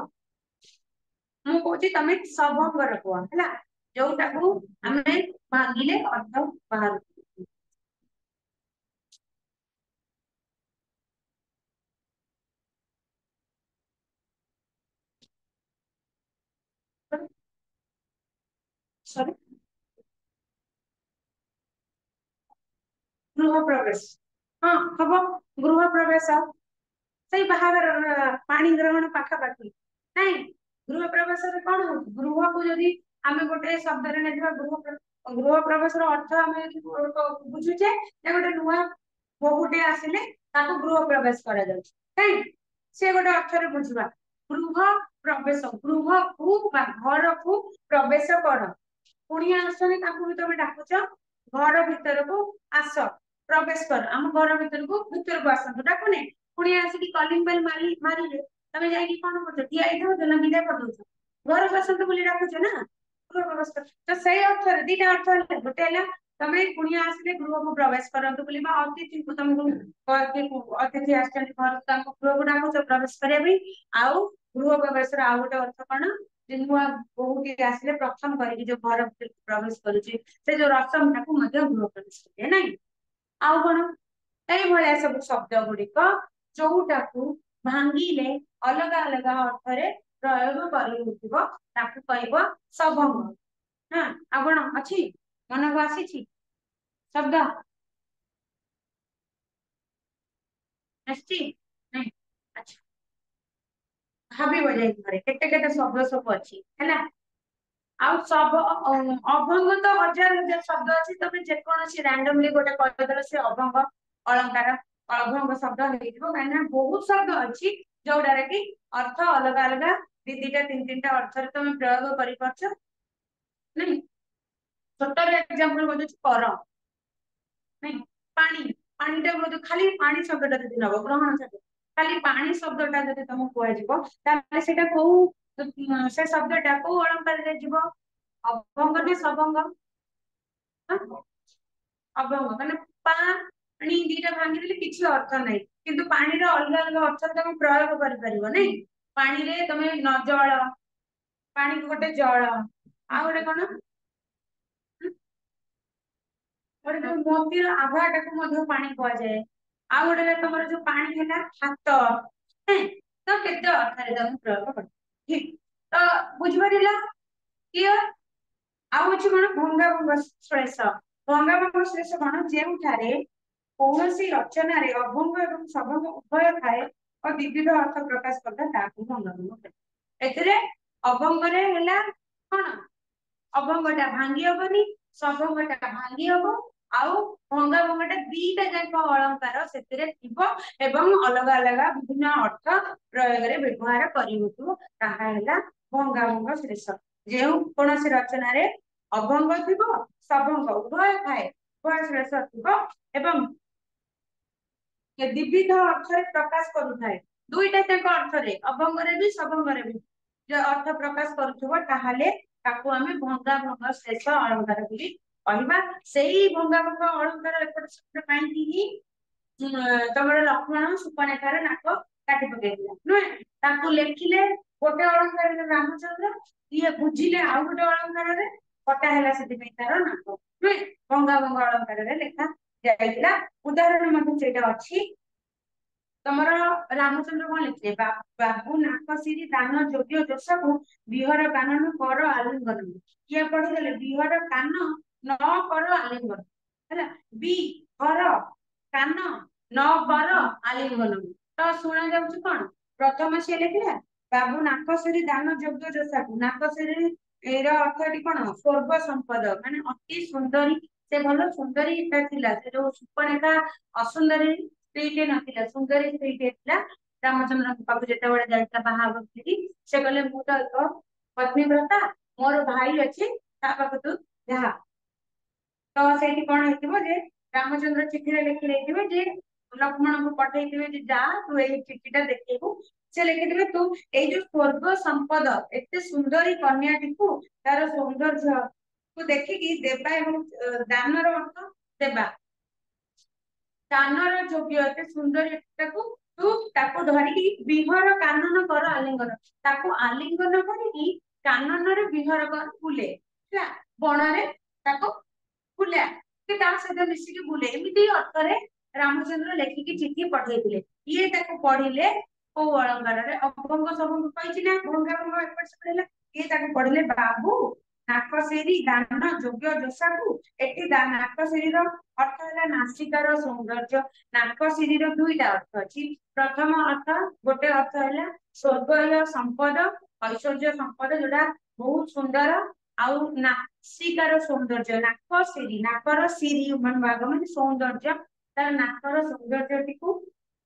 मु कहूची तमे सभंग रखो हैला जोटाकू आमे भागिले अर्थ बाहर सॉरी गृह प्रवेश हाँ हबो गृह प्रवेश ସେଇ ବାହାଘର ପାଣି ଗ୍ରହଣ ପାଖାପାଖି ନାଇଁ ଗୃହ ପ୍ରବେଶରେ କଣ ହଉଛି ଗୃହକୁ ଯଦି ଆମେ ଗୋଟେ ଶବ୍ଦରେ ନେଇଥିବା ଗୃହ ପ୍ରବେଶର ଅର୍ଥ ଆମେ ବୁଝୁଛେ ଯେ ଗୋଟେ ନୂଆ ବୋହୂଟେ ଆସିଲେ ତାକୁ ଗୃହ ପ୍ରବେଶ କରାଯାଉଛି କାଇଁ ସେ ଗୋଟେ ଅର୍ଥରେ ବୁଝିବା ଗୃହ ପ୍ରବେଶ ଗୃହକୁ ବା ଘରକୁ ପ୍ରବେଶ କର କୁଣିଆ ଆସୁଛନ୍ତି ତାଙ୍କୁ ବି ତମେ ଡାକୁଛ ଘର ଭିତରକୁ ଆସ ପ୍ରବେଶ କର ଆମ ଘର ଭିତରକୁ ଆସନ୍ତୁ ଡାକୁନେ ପୁଣି ଆସିକି କଲିଂ ବେଲ ମାରିଲେ ତମେ ଯାଇକି କଣ କରୁଛ ଠିଆ ହେଇଥାଉଛ ନା ବିଦା କରିଦଉଛ ଘରକୁ ଆସନ୍ତୁ ବୋଲି ଡାକୁଛ ନା ଗୃହ ପ୍ରବେଶ କର ତ ସେଇ ଅର୍ଥରେ ଦିଟା ଅର୍ଥ ହେଲା ଗୋଟେ ହେଲା ତମେ କୁଣିଆ ଆସିଲେ ଗୃହକୁ ପ୍ରବେଶ କରନ୍ତୁ ବୋଲି ବା ଅତିଥିଙ୍କୁ ତମକୁ ଅତିଥି ଆସିଛନ୍ତି ଘରକୁ ତାଙ୍କୁ ଗୃହକୁ ଡାକୁଛ ପ୍ରବେଶ କରିବା ପାଇଁ ଆଉ ଗୃହ ପ୍ରବେଶର ଆଉ ଗୋଟେ ଅର୍ଥ କଣ ଯେ ନୂଆ ବୋହୂଟି ଆସିଲେ ପ୍ରଥମ କରିକି ଯୋଉ ଘର ଭିତରକୁ ପ୍ରବେଶ କରୁଛି ସେ ଯୋଉ ରସମ ଟାକୁ ମଧ୍ୟ ଗୃହ ପ୍ରବେଶ କରିବେ ନାଇଁ ଆଉ କଣ ଏଇଭଳିଆ ସବୁ ଶବ୍ଦ ଗୁଡିକ ଯୋଉଟାକୁ ଭାଙ୍ଗିଲେ ଅଲଗା ଅଲଗା ଅର୍ଥରେ ପ୍ରୟୋଗ କରିହେଉଥିବ ତାକୁ କହିବ ସଭଙ୍ଗ ହଁ ଆଉ କଣ ଅଛି ମନକୁ ଆସିଛି ଶବ୍ଦ ଆସିଛି ନାଇଁ ଆଚ୍ଛା ଭାବିବ ଯାଇ ଘରେ କେତେ କେତେ ଶବ୍ଦ ସବୁ ଅଛି ହେଲା ଆଉ ଅଭଙ୍ଗ ତ ହଜାର ହଜାର ଶବ୍ଦ ଅଛି ତମେ ଯେକୌଣସି ରାଣ୍ଡମଲି ଗୋଟେ କହିଦେଲେ ସେ ଅଭଙ୍ଗ ଅଳଙ୍କାର ଅଭଙ୍ଗ ଶବ୍ଦ ହେଇଯିବ କାହିଁକିନା ବହୁତ ଶବ୍ଦ ଅଛି ଯୋଉଟାରେ କି ଅର୍ଥ ଅଲଗା ଅଲଗା ଦି ଦିଟା ତିନି ତିନିଟା ଅର୍ଥରେ ତମେ ପ୍ରୟୋଗ କରିପାରୁଛ ନାଇଁ ଛୋଟର ଏକ୍ସାମ୍ପଲ କହିଦଉଛି କର ନାଇଁ ପାଣି ପାଣିଟା ବୋଧେ ଖାଲି ପାଣି ଶବ୍ଦଟା ଯଦି ନବ ଗ୍ରହଣ ଶବ୍ଦ ଖାଲି ପାଣି ଶବ୍ଦଟା ଯଦି ତମକୁ କୁହାଯିବ ତାହେଲେ ସେଇଟା କୋଉ ସେ ଶବ୍ଦଟା କୋଉ ଅଳଙ୍କାରରେ ଯିବ ଅଭଙ୍ଗ ନା ସଭଙ୍ଗ ଅଭଙ୍ଗ ମାନେ ପାଣି ଦିଟା ଭାଙ୍ଗିଦେଲେ କିଛି ଅର୍ଥ ନାହିଁ କିନ୍ତୁ ପାଣିର ଅଲଗା ଅଲଗା ଅର୍ଥରେ ତମେ ପ୍ରୟୋଗ କରିପାରିବ ନାଇଁ ପାଣିରେ ତମେ ନ ଜଳ ପାଣିକୁ ଗୋଟେ ଜଳ ଆଉ ଗୋଟେ କଣ ଗୋଟେ ଯୋଉ ମୋତିର ଆଭା ମଧ୍ୟ ପାଣି କୁହାଯାଏ ଆଉ ଗୋଟେ ତମର ଯୋଉ ପାଣି ହେଲା ହାତ ହେଁ ତ କେତେ ଅର୍ଥରେ ତମେ ପ୍ରୟୋଗ କରିବ ଠିକ ତ ବୁଝିପାରିଲ କ୍ଲିୟର ଆଉ ଅଛି କଣ ଭଙ୍ଗାଭଙ୍ଗ ଶ୍ଳେଷ ଭଙ୍ଗାଭଙ୍ଗ ଶ୍ଳେଷ କଣ ଯେଉଁଠାରେ କୌଣସି ରଚନାରେ ଅଭଙ୍ଗ ଏବଂ ସଭଙ୍ଗ ଉଭୟ ଥାଏ ଓ ବିବିଧ ଅର୍ଥ ପ୍ରକାଶ କରିଥାଏ ତାହାକୁ ଭଙ୍ଗାଭଙ୍ଗ କୁହାଯାଏ ଏଥିରେ ଅଭଙ୍ଗରେ ହେଲା କଣ ଅଭଙ୍ଗଟା ଭାଙ୍ଗି ହବନି, ସଭଙ୍ଗଟା ଭାଙ୍ଗି ହବ, ଆଉ ଭଙ୍ଗା ଭଙ୍ଗଟା ଦିଟା ଯାକ ଅଳଙ୍କାର ସେଥିରେ ଥିବ ଏବଂ ଅଲଗା ଅଲଗା ବିଭିନ୍ନ ଅର୍ଥ ପ୍ରୟୋଗରେ ବ୍ୟବହାର କରିହେଉଥିବ, ତାହା ହେଲା ଭଙ୍ଗା ଭଙ୍ଗ ଶ୍ଳେଷ। ଯେଉଁ କୌଣସି ରଚନାରେ ଅଭଙ୍ଗ ଥିବ ସଭଙ୍ଗ ଉଭୟ ଥାଏ, ଉଭୟ ଶ୍ଳେଷ ଥିବ ଏବଂ ଦ୍ୱିବିଧ ଅର୍ଥରେ ପ୍ରକାଶ କରୁଥାଏ, ଦୁଇଟା ଯାକ ଅର୍ଥରେ ଅଭଙ୍ଗରେ ବି ସଭଙ୍ଗରେ ବି ଯୋଉ ଅର୍ଥ ପ୍ରକାଶ କରୁଥିବ ତାହେଲେ ତାକୁ ଆମେ ଭଙ୍ଗା ଭଙ୍ଗ ଶ୍ଳେଷ ଅଳଙ୍କାର ବୋଲି କହିବା। ସେଇ ଭଙ୍ଗା ଭଙ୍ଗ ଅଳଙ୍କାର ଏପଟ ସେପଟ ପାଇଁକି ହିଁ ତମର ଲକ୍ଷ୍ମଣ ସୁପର୍ଣ୍ଣେଖାର ନାକ କାଟି ପକେଇଥିଲା ନୁହେଁ, ତାକୁ ଲେଖିଲେ ଗୋଟେ ଅଳଙ୍କାରରେ ରାମଚନ୍ଦ୍ର, ଇଏ ବୁଝିଲେ ଆଉ ଗୋଟେ ଅଳଙ୍କାରରେ, କଟା ହେଲା ସେଥିପାଇଁ ତାର ନାକ ନୁହେଁ, ଭଙ୍ଗା ଭଙ୍ଗ ଅଳଙ୍କାରରେ ଲେଖା ଯାଇଥିଲା। ଉଦାହରଣ ମଧ୍ୟ ସେଇଟା ଅଛି। ତମର ରାମଚନ୍ଦ୍ର କଣ ଲେଖିଲେ, ବାବୁ ନାକ ସିରି ଦାନ ଯୋଗ୍ୟ ଦୋଷକୁ ବିହର କାନନ କର ଆଲିଙ୍ଗନ। କିଏ ପଢିଦେଲେ ବିହର କାନ ନ କର ଆଲିଙ୍ଗନ ହେଲା, ବିହର କାନ ନ କର ଆଲିଙ୍ଗନ। ତ ଶୁଣା ଯାଉଛି କଣ, ପ୍ରଥମ ସିଏ ଲେଖିଲା ବାବୁ ନାକ ସିରି ଦାନ ଯୋଗ୍ୟ ଦୋଷାକୁ, ନାକ ସିରି ଏର ଅର୍ଥ ଏଠି କଣ ସ୍ୱର୍ଗ ସମ୍ପଦ, ମାନେ ଅତି ସୁନ୍ଦରୀ, ସେ ଭଲ ସୁନ୍ଦରୀ ଥିଲା, ସେ ଯୋଉ ସୁପର୍ଣ୍ଣେଖା ଅସୁନ୍ଦରୀ ସ୍ତ୍ରୀଟେ ନଥିଲା, ସୁନ୍ଦରୀ ସ୍ତ୍ରୀଟେ ଥିଲା। ରାମଚନ୍ଦ୍ରଙ୍କ ପାଖକୁ ଯେତେବେଳେ ଯାଇଥିଲା ବାହା ହବାକୁ, ସେ କହିଲେ ମୁଁ ତ ଏକ ପତ୍ନୀବ୍ରତା, ମୋର ଭାଇ ଅଛି, ତା ପାଖକୁ ତୁ ଯାହା। ତ ସେଇଠି କଣ ହେଇଥିବ ଯେ ରାମଚନ୍ଦ୍ର ଚିଠିରେ ଲେଖି ଦେଇଥିବେ ଯେ ଲକ୍ଷ୍ମଣଙ୍କୁ ପଠେଇଥିବେ ଯେ ଯା ତୁ ଏଇ ଚିଠିଟା ଦେଖେଇବୁ, ସେ ଲେଖିଥିବେ ତୁ ଏଇ ଯୋଉ ସ୍ୱର୍ଗ ସମ୍ପଦ ଏତେ ସୁନ୍ଦରୀ କନ୍ୟାଟିକୁ ତାର ସୌନ୍ଦର୍ଯ୍ୟ କୁ ଦେଖିକି ଦେବା ଏବଂ ଦାନର ଅର୍ଥ ଦେବା, ଦାନର ଯୋଗ୍ୟ ଏତେ ସୁନ୍ଦରୀଟାକୁ ତୁ ତାକୁ ଧରିକି ବିହର କାନନ କର ଆଲିଙ୍ଗନ, ତାକୁ ଆଲିଙ୍ଗନ କରିକି କାନନରେ ବିହର କର ବୁଲେ ହେଲା, ବଣରେ ତାକୁ ବୁଲା କି ତା ସହିତ ମିଶିକି ବୁଲେ, ଏମିତି ଅର୍ଥରେ ରାମଚନ୍ଦ୍ର ଲେଖିକି ଚିଠି ପଠେଇଥିଲେ। ଇଏ ତାକୁ ପଢିଲେ କୋଉ ଅଳଙ୍କାରରେ, ଅଭଙ୍ଗ ସଭଙ୍ଗ କହିଛି ନା, ଭଙ୍ଗା ଭଙ୍ଗ ଏପଟ ସେପଟ ହେଲା, ଇଏ ତାକୁ ପଢିଲେ ବାବୁ ନାକ ସିରି ଦାନ ଯୋଗ୍ୟ ଦୋଷାକୁ, ଏଠି ନାକ ସିରିର ଅର୍ଥ ହେଲା ନାସିକାର ସୌନ୍ଦର୍ଯ୍ୟ। ନାକ ସିରିର ଦୁଇଟା ଅର୍ଥ ଅଛି, ପ୍ରଥମ ଅର୍ଥ ଗୋଟେ ଅର୍ଥ ହେଲା ସ୍ୱର୍ଗୀୟ ସମ୍ପଦ, ଐଶ୍ୱର୍ଯ୍ୟ ସମ୍ପଦ ଯୋଉଟା ବହୁତ ସୁନ୍ଦର, ଆଉ ନାସିକାର ସୌନ୍ଦର୍ଯ୍ୟ, ନାକ ସିରି, ନାକର ସିରି ଭାଗ ମାନେ ସୌନ୍ଦର୍ଯ୍ୟ, ତାର ନାକର ସୌନ୍ଦର୍ଯ୍ୟଟିକୁ,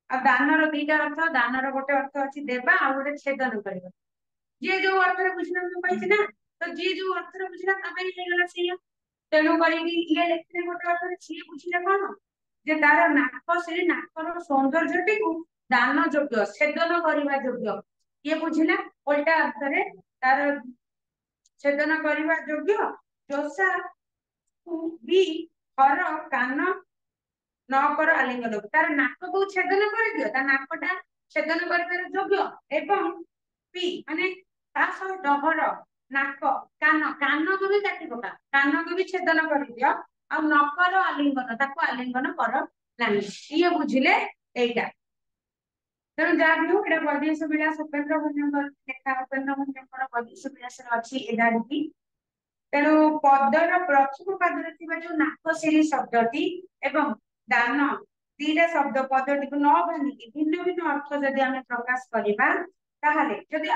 ଆଉ ଦାନର ଦିଟା ଅର୍ଥ, ଦାନର ଗୋଟେ ଅର୍ଥ ଅଛି ଦେବା, ଆଉ ଗୋଟେ ଛେଦନ କରିବା। ଯିଏ ଯୋଉ ଅର୍ଥରେ ବୁଝିଲା ମୁଁ କହିଛି ନା, ତ ଯିଏ ଯୋଉ ଅର୍ଥରେ ବୁଝିଲା ତା ପାଇଁ ହେଇଗଲା ସେଇଆ। ତେଣୁ କରିକି ଇଏ ଲେଖିଲେ ଗୋଟେ ଅର୍ଥରେ, ସିଏ ବୁଝିଲେ କଣ ଯେ ତାର ନାକ ସିରି, ନାକର ସୌନ୍ଦର୍ଯ୍ୟଟିକୁ ଦାନ ଯୋଗ୍ୟ, ଛେଦନ କରିବା ଯୋଗ୍ୟ, ଇଏ ବୁଝିଲା ଓଲଟା ଅର୍ଥରେ ତାର ଛେଦନ କରିବା ଯୋଗ୍ୟ ଦୋଷା ବି ହର କାନ ନ କର ଆଲିଙ୍ଗନ, ତାର ନାକକୁ ଛେଦନ କରିଦିଅ, ତା ନାକଟା ଛେଦନ କରିବାର ଯୋଗ୍ୟ, ଏବଂ ପି ମାନେ ତା ସହିତ ହର ନାକ କାନ, କାନକୁ ବି କାଟି ପକା, କାନକୁ ବି ଛେଦନ କରିଦିଅ, ଆଉ ନକର ଆଲିଙ୍ଗନ, ତାକୁ ଆଲିଙ୍ଗନ କର ନାହିଁ, ଇଏ ବୁଝିଲେ ଏଇଟା। ତେଣୁ ଯାହା ବି ହଉ ଏଇଟା ବୈଦେହୀଶ ବିଳାସ ଉପେନ୍ଦ୍ର ଭଞ୍ଜଙ୍କର ଲେଖା, ଉପେନ୍ଦ୍ର ଭଞ୍ଜଙ୍କର ବୈଦେହୀଶ ବିଳାସରେ ଅଛି ଏ ଧାଡିଟି। ତେଣୁ ପଦର ପ୍ରଥମ ପାଦରେ ଥିବା ଯୋଉ ନାକ ସିରି ଶବ୍ଦଟି ଏବଂ ଦାନ ଦିଟା ଶବ୍ଦ ପଦଟିକୁ ନ ଭାଙ୍ଗିକି ଭିନ୍ନ ଭିନ୍ନ ଅର୍ଥ ଯଦି ଆମେ ପ୍ରକାଶ କରିବା, ତାହେଲେ ଯଦି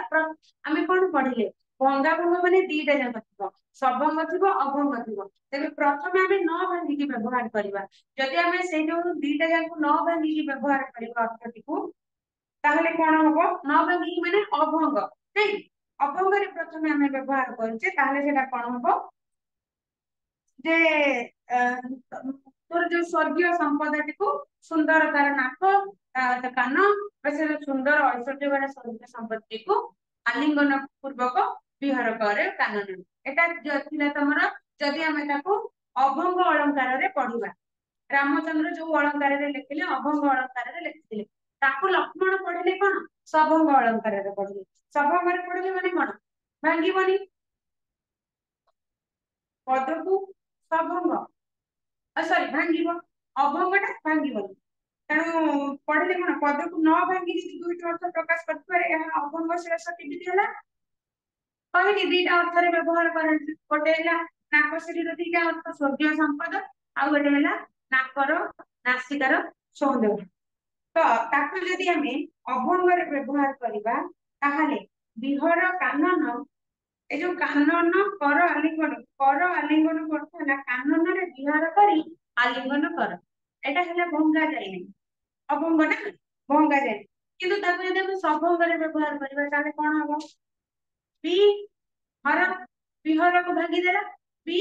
ଆମେ କଣ ପଢିଲେ, ଭଙ୍ଗା ଭଙ୍ଗ ମାନେ ଦିଟା ଯାକ ଥିବ, ସଭଙ୍ଗ ଥିବ ଅଭଙ୍ଗ ଥିବ, ତେବେ ପ୍ରଥମେ ଆମେ ନ ଭାଙ୍ଗିକି ବ୍ୟବହାର କରିବା। ଯଦି ଆମେ ସେଇ ଯୋଉ ଦିଟା ଯାକ ନ ଭାଙ୍ଗିକି ବ୍ୟବହାର କରିବା ଅର୍ଥଟିକୁ, ତାହେଲେ କଣ ହବ, ନ ଭାଙ୍ଗିକି ମାନେ ଅଭଙ୍ଗ ନାଇଁ, ଅଭଙ୍ଗରେ ପ୍ରଥମେ ଆମେ ବ୍ୟବହାର କରୁଛେ, ତାହେଲେ ସେଟା କଣ ହବ ଯେ ତୋର ଯୋଉ ସ୍ୱର୍ଗୀୟ ସମ୍ପଦଟିକୁ ସୁନ୍ଦର, ତାର ନାକ କାନ ସେ ସୁନ୍ଦର ଐଶ୍ୱର୍ଯ୍ୟ ଭରା ସ୍ୱର୍ଗୀୟ ସମ୍ପତ୍ତିକୁ ଆଲିଙ୍ଗନ ପୂର୍ବକ ବିହାର କରେ କାନନ, ଏଟା ଥିଲା ତମର। ଯଦି ଆମେ ତାକୁ ଅଭଙ୍ଗ ଅଳଙ୍କାରରେ ପଢିବା, ରାମଚନ୍ଦ୍ର ଯୋଉ ଅଳଙ୍କାରରେ ଲେଖିଲେ ଅଭଙ୍ଗ ଅଳଙ୍କାରରେ ଲେଖିଥିଲେ, ତାକୁ ଲକ୍ଷ୍ମଣ ପଢିଲେ କଣ ସଭଙ୍ଗ ଅଳଙ୍କାରରେ ପଢିଲେ, ସଭଙ୍ଗରେ ପଢିଲେ ମାନେ କଣ ଭାଙ୍ଗିବନି, ପଦକୁ ସଭଙ୍ଗ ସରି ଭାଙ୍ଗିବ, ଅଭଙ୍ଗ ଟା ଭାଙ୍ଗିବନି, ତେଣୁ ପଢିଲେ କଣ ପଦକୁ ନ ଭାଙ୍ଗି ଯଦି ଦୁଇଟି ଅର୍ଥ ପ୍ରକାଶ କରିଥିବାରେ ଏହା ଅଭଙ୍ଗ ଶ୍ଳେଷ କେମିତି ହେଲା, କହିଲି ଦିଟା ଅର୍ଥରେ ବ୍ୟବହାର କରନ୍ତି, ଗୋଟେ ହେଲା ନାକ ସିରିର ଦିଟା ଅର୍ଥ ସ୍ୱର୍ଗୀୟ ସମ୍ପଦ, ଆଉ ଗୋଟେ ହେଲା ନାକର ନାସିକାର ସୌନ୍ଦର୍ଯ୍ୟ। ତ ତାକୁ ଯଦି ଆମେ ଅଭଙ୍ଗରେ ବ୍ୟବହାର କରିବା, ତାହେଲେ ବିହର କାନନ ଏ ଯୋଉ କାନନ କର ଆଲିଙ୍ଗନ କରୁଥିଲା କାନନରେ ବିହାର କରି ଆଲିଙ୍ଗନ କର, ଏଇଟା ହେଲା ଭଙ୍ଗା ଯାଇନି, ଅଭଙ୍ଗ ନା, ଭଙ୍ଗା ଯାଇନି। କିନ୍ତୁ ତାକୁ ଯଦି ଆମେ ସଭଙ୍ଗରେ ବ୍ୟବହାର କରିବା ତାହେଲେ କଣ ହବ? ବି ହର, ବିହରକୁ ଭାଙ୍ଗିଦେଲା, ବି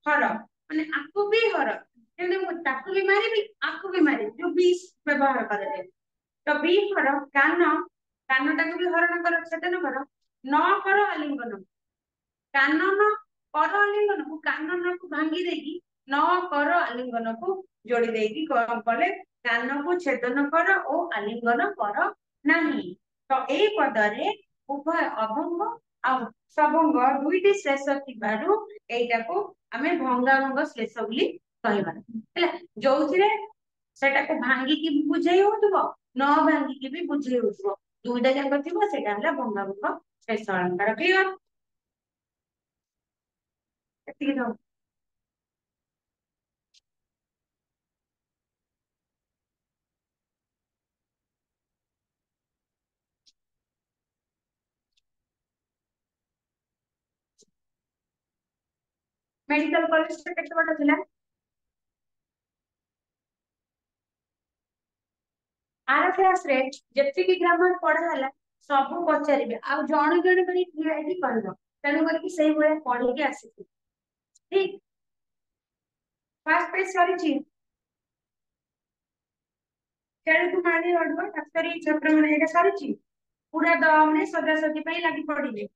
ହର ମାନେ ଆକୁ ବି ହର, କିନ୍ତୁ ମୁଁ ତାକୁ ବି ମାରିବି ଆକୁ ବି ମାରିବି, ଯୋଉ ବି ବ୍ୟବହାର କରାଯାଏ। ତ ବି ହର କାନ, କାନଟାକୁ ବି ହରଣ କର, ଛେଦନ କର, ନ କର ଆଲିଙ୍ଗନ, କାନନ କର ଆଲିଙ୍ଗନକୁ, କାନନକୁ ଭାଙ୍ଗି ଦେଇକି ନ କର ଆଲିଙ୍ଗନକୁ ଯୋଡି ଦେଇକି କଣ କଲେ? କାନକୁ ଛେଦନ କର ଓ ଆଲିଙ୍ଗନ କର ନାହିଁ। ତ ଏଇ ପଦରେ ଉଭୟ ଅଭଙ୍ଗ ଆଉ ସଭଙ୍ଗ ଦୁଇଟି ଶ୍ଲେଷ ଥିବାରୁ ଏଇଟାକୁ ଆମେ ଭଙ୍ଗାଭଙ୍ଗ ଶ୍ଲେଷ ବୋଲି କହିବା ହେଲା। ଯୋଉଥିରେ ସେଟାକୁ ଭାଙ୍ଗିକି ବି ବୁଝେଇ ହଉଥିବ, ନ ଭାଙ୍ଗିକି ବି ବୁଝେଇ ହଉଥିବ, ଦୁଇଟା ଯାକ ଥିବ, ସେଇଟା ହେଲା ଭଙ୍ଗାଭଙ୍ଗ ଶ୍ଲେଷ ଅଳଙ୍କାର। କ୍ଲିୟର? ଏତିକି ଥାଉ। ମେଡିକାଲ କଲେଜ କେତେ ବାଟ ଥିଲା? ଆର କ୍ଲାସ ରେ ଯେତିକି ଗ୍ରାମର ପଢା ହେଲା ସବୁ ପଚାରିବେ, ଆଉ ଜଣେ ଜଣେ କରି ଠିଆ ହେଇକି କହିବ, ତେଣୁ କରିକି ସେଇଭଳିଆ ପଢିକି ଆସିଥିବ। ଠିକ, ଫାଷ୍ଟ ପେଜ ସରିଛି। ତେଣୁ ମାରି ଅଡୁଆ ଡାକ୍ତରୀ ଛାତ୍ର ମାନେ ଏଇଟା ସରିଛି, ପୁରା ଦମରେ ସଜାସଜି ପାଇଁ ଲାଗି ପଡିଲେ।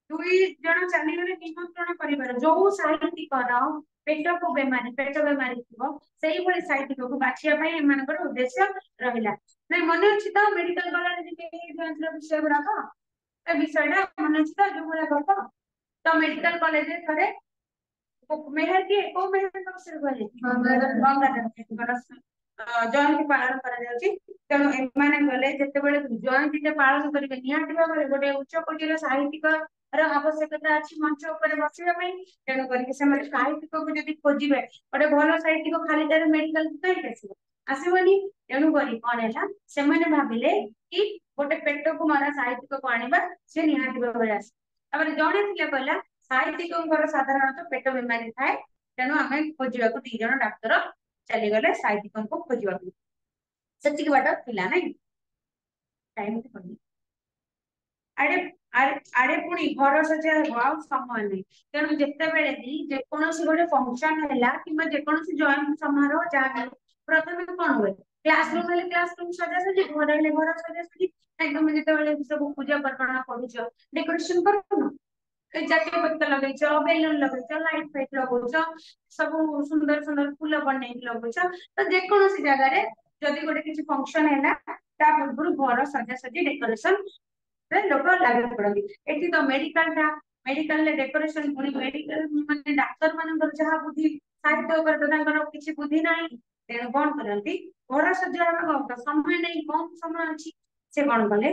ଦୁଇ ଜଣ ଚାଲିଗଲେ ନିମନ୍ତ୍ରଣ କରିବାର, ଯୋଉ ସାହିତ୍ୟିକର ପେଟକୁ ବେମାରୀ, ପେଟ ବେମାରୀ ଥିବ ସେଇଭଳି ସାହିତ୍ୟିକକୁ ବାଛିବା ପାଇଁ ଏମାନଙ୍କର ଉଦ୍ଦେଶ୍ୟ ରହିଲା। ନାଇଁ ମନେ ଅଛି ତ ମେଡିକାଲ କଲେଜ ବିଷୟ ଗୁଡାକ, ଏ ବିଷୟଟା ମନେ ଅଛି ତ ଯୋଉ ଭଳିଆ କଥା? ତ ମେଡିକାଲ କଲେଜରେ ଥରେ ମେହେର କିଏ, କୋଉ ମେହେରଙ୍କ ବିଷୟରେ କୁହାଯାଇଛି? ଗଙ୍ଗାଧର ଜୟନ୍ତୀ ପାଳନ କରାଯାଉଛି। ତେଣୁ ଏମାନେ ଗଲେ ଯେତେବେଳେ ଜୟନ୍ତୀଟା ପାଳନ କରିବେ, ନିହାତି ଭାବରେ ଗୋଟେ ଉଚ୍ଚ କୋଟିର ସାହିତ୍ୟିକ ର ଆବଶ୍ୟକତା ଅଛି ମଞ୍ଚ ଉପରେ ବସିବା ପାଇଁ। ତେଣୁ କରିକି ସେମାନେ ସାହିତ୍ୟିକକୁ ଯଦି ଖୋଜିବେ, ଗୋଟେ ଭଲ ସାହିତ୍ୟିକ ଖାଲିଟାରେ ମେଡିକାଲ କାହିଁକି ଆସିବ? ଆସିବନି। ତେଣୁ କରି କଣ ହେଲା, ସେମାନେ ଭାବିଲେ କି ଗୋଟେ ପେଟକୁ ମରା ସାହିତ୍ୟିକକୁ ଆଣିବା, ସେ ନିହାତି ଭାବରେ ଆସିବ। ତାପରେ ଜଣେ ଥିଲେ କହିଲା ସାହିତ୍ୟିକଙ୍କର ସାଧାରଣତଃ ପେଟ ବେମାରୀ ଥାଏ, ତେଣୁ ଆମେ ଖୋଜିବାକୁ ଦି ଜଣ ଡାକ୍ତର ଚାଲିଗଲେ ସାହିତ୍ୟିକଙ୍କୁ ଖୋଜିବାକୁ। ସେତିକି ବାଟ ଥିଲା ନାଇଁ, ଟାଇମ ଆଡେ ଆଡେ ପୁଣି ଘର ସଜା ହେବ, ଆଉ ସମୟ ନାହିଁ। ତେଣୁ ଯେତେବେଳେ ବି ଯେକୌଣସି ଗୋଟେ ଫଙ୍କସନ ହେଲା କିମ୍ବା ଯେକୌଣସି ଜୟନ୍ତୀ ସମାରୋହ ଯାହା, ପ୍ରଥମେ କଣ ହୁଏ? କ୍ଲାସ ରୁମ ହେଲେ କ୍ଲାସ ରୁମ ସଜାସଜି, ଘର ହେଲେ ଘର ସଜାସଜି। ନାଇଁ ତମେ ଯେତେବେଳେ ସବୁ ପୂଜା ପର୍ବାଣ କରୁଛ, ଡେକୋରେସନ କରୁନ? ଜାତୀୟ ପତାକା ଲଗେଇଛ, ବେଲୁନ ଲଗେଇଛ, ଲାଇଟ ଫାଇଟ ଲଗଉଛ, ସବୁ ସୁନ୍ଦର ସୁନ୍ଦର ଫୁଲ ବନେଇକି ଲଗଉଛ। ତ ଯେକୌଣସି ଜାଗାରେ ଯଦି ଗୋଟେ କିଛି ଫଙ୍କସନ ହେଲା, ତା ପୂର୍ବରୁ ଘର ସଜାସଜି ଡେକୋରେସନ ଲୋକ ଲାଗି ପଡନ୍ତି। ଏଠି ତ ମେଡିକାଲ ଟା, ମେଡିକାଲରେ ଡେକୋରେସନ, ପୁଣି ମେଡିକାଲ ମାନେ ଡାକ୍ତର ମାନଙ୍କର ଯାହା ବୁଦ୍ଧି, ସାହିତ୍ୟ ଉପରେ ତ ତାଙ୍କର କିଛି ବୁଦ୍ଧି ନାହିଁ। ତେଣୁ କଣ କରନ୍ତି, ଘର ସଜାଡିବାକୁ ସମୟ ନାହିଁ, କମ ସମୟ ଅଛି, ସେ କଣ କଲେ,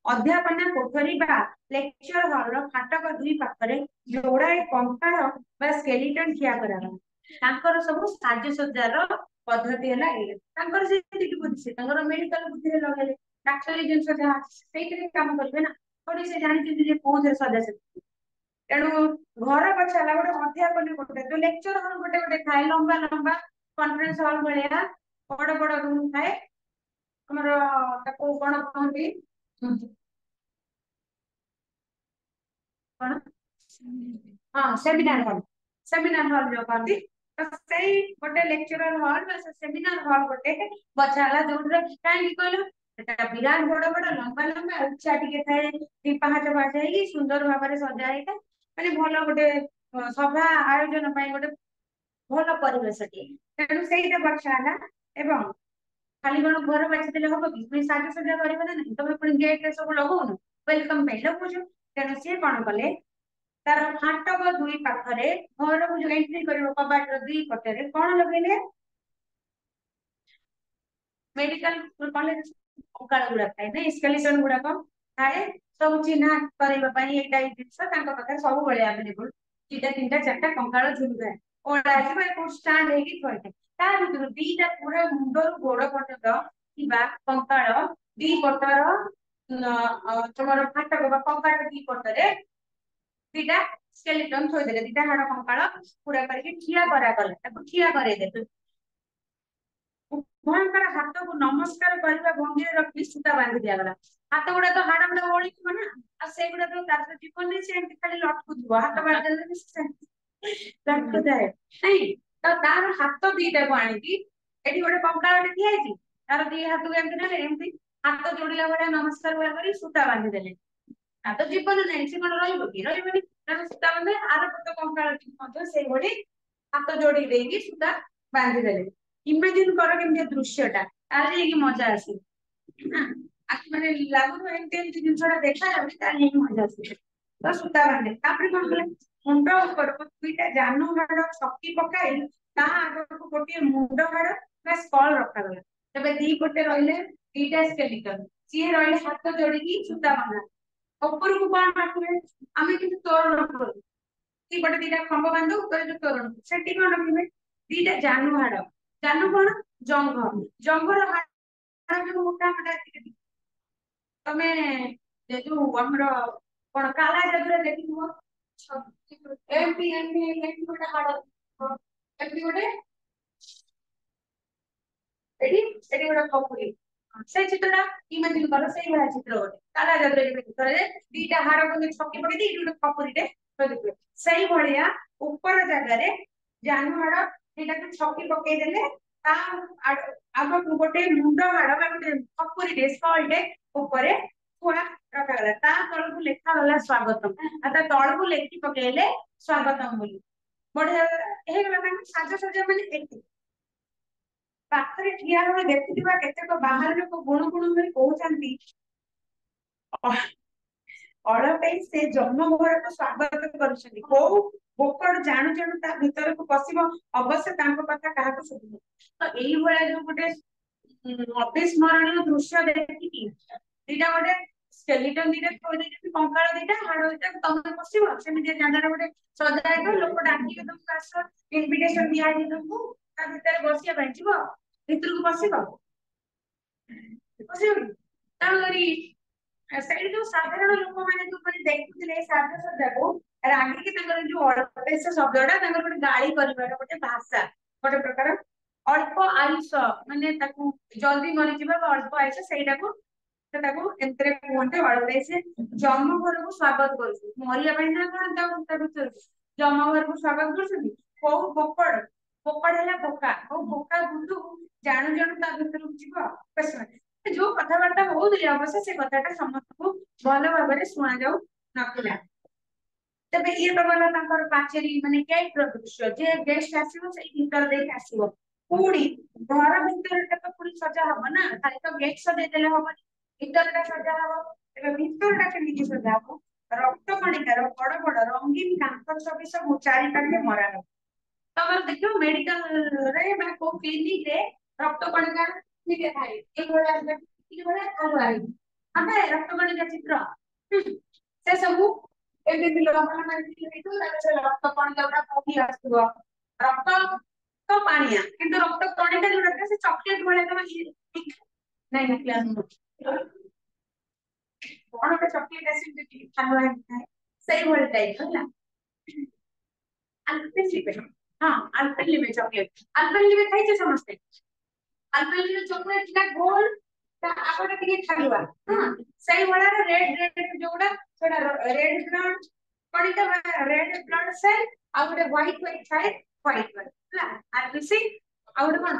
ଅଧ୍ୟାପନା କୋଠରୀ ବା ଲେକ୍ଚର ହଲର ଫାଟକ ଦୁଇ ପାଖରେ ଯୋଡାଏ କଙ୍କାଳ ବା ସ୍କେଲିଟନ ଠିଆ କରାଗଲା। ତାଙ୍କର ସବୁ ସାଜସଜ୍ଜାର ପଦ୍ଧତି ହେଲା ଏଇଆ। ତାଙ୍କର ସେତିକି ବୁଦ୍ଧି, ସେ ତାଙ୍କର ମେଡିକାଲ ବୁଦ୍ଧିରେ ଲଗେଇଲେ। ଡାକ୍ତରୀ ଜିନିଷ ଯାହା ସେଇଥିରେ କାମ କରିବେ ନା, ଥୋଡି ସେ ଜାଣିଛନ୍ତି ଯେ କୋଉଥିରେ ସଜାସଜି। ତେଣୁ ଘର ପଛ ହେଲା ଗୋଟେ ଅଧ୍ୟାପନା କୋଠରୀ, ଯୋଉ ଲେକ୍ଚର ହଲ ଗୋଟେ ଗୋଟେ ଥାଏ ଲମ୍ବା ଲମ୍ବା କନଫରେନ୍ସ ହଲ ଭଳିଆ, ବଡ ବଡ ରୁମ ଥାଏ, ଆମର ତାକୁ କଣ କହନ୍ତି? କଣ? ହଁ ସେମିନାର ହଲ, ସେମିନାର ହଲ ଯୋଉ କହନ୍ତି। ତ ସେଇ ଗୋଟେ ଲେକ୍ଚରର ହଲ ବା ସେମିନାର ହଲ ଗୋଟେ ବଛା ହେଲା, ଯୋଉଥିରେ କାହିଁକି କହିଲ, ସେଟା ବିରାଟ ବଡ ବଡ ଲମ୍ବା ଲମ୍ବା ଉଚ୍ଚା ଟିକେ ଥାଏ, ପାହାଚ ପାହାଚ ହେଇକି ସୁନ୍ଦର ଭାବରେ ସଜା ହେଇଥାଏ। ମାନେ ଭଲ ଗୋଟେ ସଭା ଆୟୋଜନ ପାଇଁ ଗୋଟେ ଭଲ ପରିବେଶଟିଏ। ତେଣୁ ସେଇଟା ବଛା ହେଲା। ଏବଂ ଖାଲି କଣ ଘର ବାଛିଦେଲେ ହବ କି, ପୁଣି ସାଜସଜା କରିବ ନା ନାହିଁ, ତମେ ପୁଣି ଗେଟରେ ସବୁ ଲଗଉନ, ୱେଲକମ ପାଇଁ ଲଗଉଛ। ତେଣୁ ସିଏ କଣ କଲେ, ତାର ଫାଟକ ଦୁଇ ପାଖରେ, ଘରକୁ ଯୋଉ ଏଣ୍ଟ୍ରି କରିବ କବାଟର ଦୁଇ ପଟରେ କଣ ଲଗେଇଲେ, ମେଡିକାଲ କଲେଜ କଙ୍କାଳ ଗୁଡାକ ଥାଏ ନାଇଁ, ସ୍କେଲିଟନ ଗୁଡାକ ଥାଏ, ସବୁ ଚିହ୍ନା କରିବା ପାଇଁ ଏଇଟା ଏଇ ଜିନିଷ ତାଙ୍କ ପାଖରେ ସବୁବେଳେ ଆଭେଲେବୁଲ। ଦିଟା ତିନିଟା ଚାରିଟା କଙ୍କାଳ ଝୁଲୁଥାଏ, ଓଳା ହେଇକି କୋଉଠି ଷ୍ଟାଣ୍ଡ ହେଇକି ଥୁଆଇଥାଏ। ତା ଭିତରୁ ଦିଟା ପୁରା ମୁଣ୍ଡରୁ ଗୋଡ ପର୍ଯ୍ୟନ୍ତ ଥିବା କଙ୍କାଳ ଦି ପଟର ତମର ଫାଟକ ବା କବାଟ ଦି ପଟରେ ଦିଟା ସ୍କେଲିଟନ ଥୋଇଦେଲେ, ଦିଟା ହାଡ କଙ୍କାଳ ପୁରା କରିକି ଠିଆ କରାଗଲା, ତାକୁ ଠିଆ କରେଇଦେଲେ। ଉଭୟଙ୍କର ହାତକୁ ନମସ୍କାର କରିବା ଭଙ୍ଗୀରେ ରଖି ସୂତା ବାନ୍ଧି ଦିଆଗଲା। ହାତ ଗୁଡା ତ ହାଡ ଗୁଡା ଓଳିଥିବ ନା, ଆଉ ସେଇଗୁଡା ତ ତାର ତ ଜୀବନରେ ସେ ଏମିତି ଖାଲି ଲଟକୁଥିବ, ହାତ ବାନ୍ଧିଦେଲେ ବି ସେ ଲଟକୁଥାଏ ନାଇଁ। ତ ତାର ହାତ ଦିଟାକୁ ଆଣିକି ଏଠି ଗୋଟେ କଙ୍କାଳଟେ ଠିଆ ହେଇଛି, ତାର ଦି ହାତକୁ ଏମିତି ନେଲେ, ଏମିତି ହାତ ଯୋଡିଲା ଭଳିଆ ନମସ୍କାର ଭଳିଆ କରି ସୂତା ବାନ୍ଧିଦେଲେ। ତା ତ ଜୀବନ ନାହିଁ, ସେ କଣ ରହିବ କି, ରହିବନି। ତେଣୁ ସୂତା ବାନ୍ଧି ଆର ପଟ କଙ୍କାଳଟି ମଧ୍ୟ ସେଇଭଳି ହାତ ଯୋଡି ଦେଇକି ସୂତା ବାନ୍ଧିଦେଲେ। ଇମାଜିନ କର କେମିତି ଦୃଶ୍ୟଟା, ତାହେଲେ ଯାଇକି ମଜା ଆସିବ ନା। ମାନେ ଲାଗୁଥିବ ଏମିତି ଏମିତି ଜିନିଷଟା ଦେଖାଯାଉଛି, ତାହେଲେ ଯାଇକି ମଜା ଆସିବ। ତ ସୂତା ବାନ୍ଧେ, ତାପରେ କଣ କଲେ, ମୁଣ୍ଡ ଉପରକୁ ଦୁଇଟା ଜାନୁ ହାଡ ଛକି ପକାଇ ତା ଆଗକୁ ଗୋଟିଏ ମୁଣ୍ଡ ହାଡ ବା ସ୍କଲ ରଖାଗଲା। ତେବେ ଦି ପଟେ ରହିଲେ ଦିଟା ସ୍କେଲିଟନ, ସିଏ ରହିଲେ ହାତ ଯୋଡିକି ସୂତା ବନ୍ଧା। ଉପରକୁ କଣ ରଖିବେ, ଆମେ କିନ୍ତୁ ତୋରଣ କରୁ, ଦିପଟେ ଦିଟା ଖମ୍ବ ବାନ୍ଧୁ, ଉପରେ ଯୋଉ ତୋରଣ, ସେଠି କଣ ରଖିବେ, ଦିଟା ଜାନୁ ହାଡ। ଜାନୁ କଣ, ଜଙ୍ଘ, ଜଙ୍ଘର ହାଡ ଯୋଉ ମୋଟା ମୋଟା ଟିକେ ତମେ ଯୋଉ ଆମର କଣ କାଲା ଜାଦୁରେ ଦେଖିଥିବ, ଏମତି ଏମତି ଏମତି ଗୋଟେ ହାଡ, ଏମତି ଗୋଟେ ଏଠି ଏଠି ଗୋଟେ ଖପୁରି, ସେଇ ଚିତ୍ରଟା ଇମାଜିନ କର, ସେଇଭଳିଆ ଚିତ୍ର ଗୋଟେ କାଲା ଜାଦୁରେ ଭିତରେ ଦିଟା ହାଡକୁ ଛକି ପକେଇ ଏଠି ଗୋଟେ ଖପୁରିଟେ ଥୋଇଦେଇଥିବେ। ସେଇଭଳିଆ ଉପର ଜାଗାରେ ଜାନୁ ହାଡ ଦିଟାକୁ ଛକି ପକେଇଦେଲେ, ତା ଆଗକୁ ଗୋଟେ ମୁଣ୍ଡ ହାଡ ବା ଗୋଟେ ଖପୁରିଟେ ସ୍କଲଟେ ଉପରେ ଥୁଆ ରଖାଗଲା। ତା ତଳକୁ ଲେଖାଗଲା ସ୍ଵାଗତମ, ଆଉ ତା ତଳକୁ ଲେଖି ପକେଇଲେ ସ୍ଵାଗତମ ବୋଲି। ବଢିଆ ହେଇଗଲା। ମାନେ ସାଜସଜ୍ଜା ମାନେ ଏଠି ପାଖରେ ଠିଆ ହୋଇ ଦେଖୁଥିବା କେତେକ ବାହାର ଲୋକ ଗୁଣୁ ଗୁଣୁ ହୋଇ କହୁଛନ୍ତି, ଅଳକାଇ ସେ ଜନ୍ମ ଘରକୁ ସ୍ଵାଗତ କରୁଛନ୍ତି, କୋଉ ବୋକଡ ଜାଣୁ ଜାଣୁ ତା ଭିତରକୁ ପଶିବ, ଅବଶ୍ୟ ତାଙ୍କ କଥା କାହାକୁ ଶୁଭିବ। ତ ଏଇଭଳିଆ ଯୋଉ ଗୋଟେ ଅବିସ୍ମରଣୀୟ ଦୃଶ୍ୟ ଦେଖିକି, ଦିଟା ଗୋଟେ ସ୍କେଲିଟନ ଦିଟା ଥୋଇ ଦେଇଛନ୍ତି, କଙ୍କାଳ ଦିଟା ହାଡ ଦିଟା, ତମେ ପଶିବ ସେମିତି ଜାଗାରେ ଗୋଟେ ସଜା ହେଇଥିବ, ଲୋକ ଡାକିବେ ତମକୁ ଆସ, ଇନଭିଟେସନ ଦିଆହେଇଛି ତମକୁ, ତା ଭିତରେ ବସିବା ପାଇଁ, ଯିବ ଭିତରକୁ ପଶିବ, ପଶିବନି। ତେଣୁକରି ସେଇଠି ଯୋଉ ସାଧାରଣ ଲୋକମାନେ ଯୋଉମାନେ ଦେଖୁଥିଲେ ଏଇ ସାଜସଜ୍ଜାକୁ, ରାଗିକି ତାଙ୍କର ଯୋଉ ଅଳପେଶ ଶବ୍ଦଟା ତାଙ୍କର ଗୋଟେ ଗାଳି କରିବାର ଗୋଟେ ଭାଷା, ଗୋଟେ ପ୍ରକାର ଅଳ୍ପ ଆୟୁଷ, ମାନେ ତାକୁ ଜଲ୍ଦି ମରିଯିବା ବା ଅଳ୍ପ ଆୟୁଷ, ସେଇଟାକୁ ସେ ତାକୁ ଏମିତିରେ କୁହନ୍ତି ଅଳପେଶ। ଜନ୍ମ ଘରକୁ ସ୍ଵାଗତ କରୁଛୁ, ମରିବା ପାଇଁ ନା କଣ ତାକୁ ତା ଭିତରକୁ ଜନ୍ମ ଘରକୁ ସ୍ଵାଗତ କରୁଛନ୍ତି। କୋଉ ବୋକଡ, ବୋକଡ ହେଲା ବୋକା, କୋଉ ବୋକା ବୁଧୁ ଜାଣୁ ଜାଣୁ ତା ଭିତରକୁ ଯିବ। ଯୋଉ କଥାବାର୍ତ୍ତା ହଉଥିଲେ ଅବଶ୍ୟ ସେ କଥାଟା ସମସ୍ତଙ୍କୁ ଭଲ ଭାବରେ ଶୁଣା ଯାଉ ନଥିଲା। ତେବେ ଇଏ ତ ଗଲା ତାଙ୍କର ପାଚେରୀ, ମାନେ ଗେଟ୍ ର ଦୃଶ୍ୟ, ଯେ ଗେଷ୍ଟ ଆସିବ ସେଇ ଭିତର ଦେଇକି ଆସିବ। ପୁଣି ଘର ଭିତରଟା ତ ପୁଣି ସଜା ହବ ନା, ଖାଲି ତ ଗେଟ୍ ସଜେଇ ଦେଲେ ହବନି, ଭିତରଟା ସଜା ହବ। ଏବେ ଭିତରଟା କେମିତି ସଜା ହବ, ରକ୍ତ କଣିକାର ବଡ ବଡ ରଙ୍ଗୀନ କାନ୍ଥ ଛବି ସବୁ ଚାରିପାଖେ ମରା ହବ। ତମର ଦେଖିବ ମେଡିକାଲରେ ବା କୋଉ କ୍ଲିନିକରେ ରକ୍ତ କଣିକା ଟିକେ ଥାଏ, ଏଇଭଳିଆ ଏଇଭଳିଆ ଥାଏ ରକ୍ତ କଣିକା ଚିତ୍ର। ସେ ସବୁ ଏମିତି ଲମ୍ବା ମାରିକି ହେଇଥିବ, ତାପରେ ସେ ରକ୍ତ କଣିକା ଗୁଡା ବହି ଆସୁଥିବ। ରକ୍ତ ତ ପାଣିଆ, କିନ୍ତୁ ରକ୍ତ କଣିକା ଯୋଉଟା ଥାଏ ସେ ଚକଲେଟ ଭଳିଆ ତମ ନାଇଁ କଣ ଗୋଟେ ଚକଲେଟ ଆସିକି ଟିକେ ଖାଲୁଆ ହେଇଥାଏ, ସେଇଭଳି ଟାଇପ ହେଲା। ଆଲପେନଲିବେ, ହଁ ଆଲପେନଲିବେ ଚକଲେଟ, ଆଲପେନଲିବେ ଖାଇଛେ ସମସ୍ତେ। ଆଲପେନଲିବେ ଚକଲେଟ ଟା ଗୋଲ, ତା ଆଗଟା ଟିକେ ଖାଲୁଆ, ହଁ ସେଇଭଳିଆ ରେଡ ରେଡ ଯୋଉଟା ସେଟା ରେଡ ବ୍ଲଡ କଣିକା ବା ରେଡ ବ୍ଲଡ ସେଲ, ଆଉ ଗୋଟେ ହ୍ୱାଇଟ ହ୍ୱାଇଟ ଥାଏ, ହ୍ୱାଇଟ ହେଲା ଆରବିସି, ଆଉ ଗୋଟେ କଣ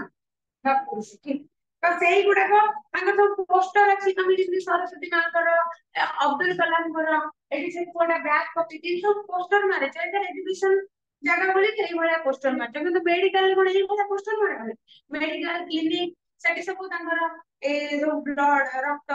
ତ ସେଇଗୁଡାକ ତାଙ୍କର ସବୁ ପୋଷ୍ଟର ଅଛି। ତମେ ଯେମିତି ସରସ୍ଵତୀ ମାଙ୍କର, ଅବଦୁଲ କଲାମଙ୍କର, ଏଠି ସେ ପୁଅଟା ବ୍ୟାଗ ପକେଇଛି, ସବୁ ପୋଷ୍ଟର ମାରିଛି, ଏଇଟା ଏକ୍ସିବିସନ ଜାଗା ବୋଲି ସେଇଭଳିଆ ପୋଷ୍ଟର ମାରିଛ। କିନ୍ତୁ ମେଡିକାଲରେ କଣ ଏଇଭଳିଆ ପୋଷ୍ଟର ମାରନ୍ତି, ମେଡିକାଲ କ୍ଲିନିକ ସେଠି ସବୁ ତାଙ୍କର ଏ ଯୋଉ ବ୍ଲଡ ରକ୍ତ,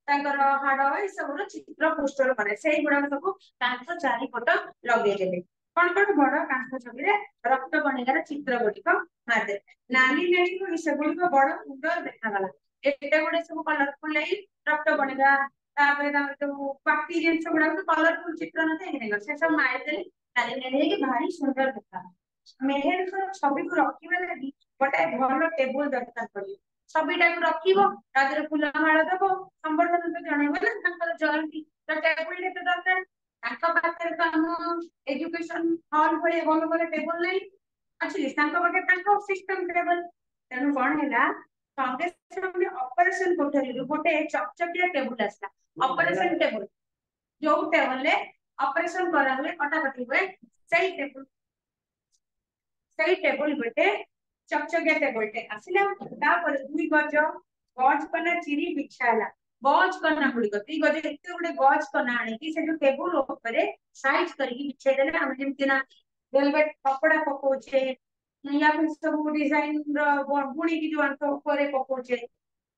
ତାଙ୍କର ହାଡ, ଏ ସବୁର ଚିତ୍ର ପୋଷ୍ଟର କରେ, ସେଇଗୁଡାକ ସବୁ କାନ୍ଥ ଚାରିପଟ ଲଗେଇଦେବେ। କଣ କଣ ବଡ କାନ୍ଥ ଛବିରେ ରକ୍ତ କଣିକାର ଚିତ୍ର ଗୁଡିକ ମାରିଦେବେ। ନାଲି ନେଳି ପରି ସେଗୁଡିକ ବଡ ସୁନ୍ଦର ଦେଖାଗଲା। ଏଟା ଗୋଟେ ସବୁ କଲରଫୁଲ ହେଇ ରକ୍ତ କଣିକା, ତାପରେ ତାଙ୍କର ଯୋଉ ବାକି ଜିନିଷ ଗୁଡାକ କଲରଫୁଲ ଚିତ୍ର ନଥାଏ, ସେ ସବୁ ମାରିଦେଲେ ନାଲି ନେଳି ହେଇକି ଭାରି ସୁନ୍ଦର ଦେଖା। ମେହେରଙ୍କର ଛବିକୁ ରଖିବା ଲାଗି ଗୋଟେ ଭଲ ଟେବୁଲ ଦରକାର ପଡିବ। छविटा रखिब तादेहरे फुलमाଳ दब संबर्धना तो जणैब ना तांकर जयंती तो टेबुल टे दरकार तांका पाखरे तो हम एजुकेशन हॉल भले भल भल टेबुल नहीं अच्छी तांका पाखे तांका सिस्टम टेबल तेणु कौन है संगे संगे ऑपरेशन कोठरी गोटे चकचकिया टेबुल आसला ऑपरेशन टेबुल जो टेबल ऑपरेशन करा हुए कटाकटी हुए सही टेबल गोटे चकचकिया टेबल टे आसिला तापर दुई गज गज कना चिरी बिछाला गज कना गुड़ी दी गज एते गोटे गज कना आनी कि से जो टेबल ऊपर साइज करके बिछाई देले हम जेमति ना वेलवेट कपड़ा पकोचे या फिर सब डिजाइन रो बुणी की जो अंत ऊपर पकोचे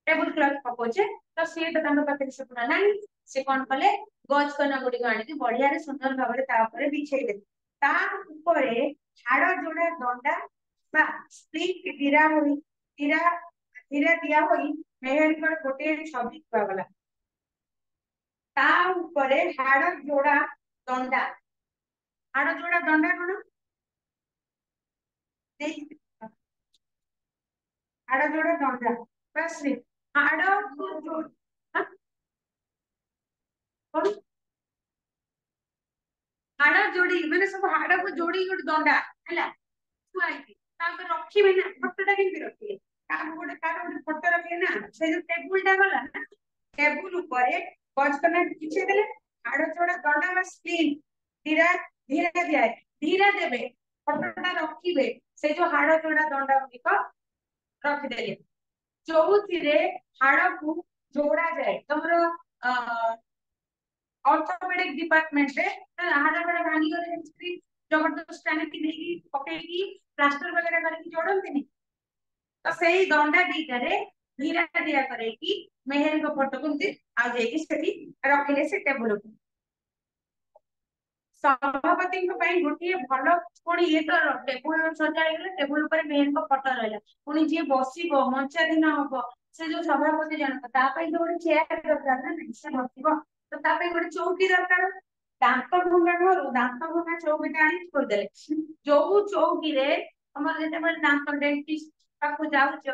टेबल क्लॉथ पकोचे तो सी तो तांको पाखे से पुरा नाही से कोन कले गज कना गुडी आनी बढ़िया रे सुंदर भाव रे बिछाई दे ता ऊपरे हाड़ जोड़ा दंडा बा स्टिक धीरा होई धीरा दिया होई मेहर पर गोटे छवि गला ता ऊपरे हाड़ जोड़ा दंडा कोन हाड़ जोड़ा दंडा बस हाड़ को जोड़ कोन हाड़ जोड़ी मैंने सब हाड़ को जोड़ी गोटे दंडा हैला थुआई तापर रखिबे ना फोटोटा केमति रखिबे कार गोटे फोटो रखिबे ना से जो टेबुल टा गला ना टेबुल ऊपर गज करना पीछे देले हाड़ जोड़ा दंडा में स्क्रीन धीरा धीरे दिए धीरे देबे फोटोटा रखिबे से जो हाड़ जोड़ा दंडा गुड़िक रखिदेले जो हाड़ को जोड़ा जाए तुमरो ऑर्थोपेडिक डिपार्टमेंट रे हाड़ बड़ा भांगी गले स्क्रीन जबरदस्त आने की देगी पकेगी प्लास्टर वगैरह करके जोड़ती तो सही दंडा दीटारे धीरा दिया करे कि मेहर को फोटो को आ जाएगी सेठी रखिले से टेबल को सभापति गोटे भल पुणी ये तो टेबुल सजाई टेबुल ऊपर मेहर को फोटो रहा पुणी जी बसिब मंचाधीन हम से जो सभापति जनक तो गोटे चेयर दरकार ना से बसिब तो गोटे चौकी दरकार दांत भंगा घर दांत भंगा चौकीटा आनी थोड़े जो चौकी रे तुम जो दांत डेंटिस्ट पाक जाऊच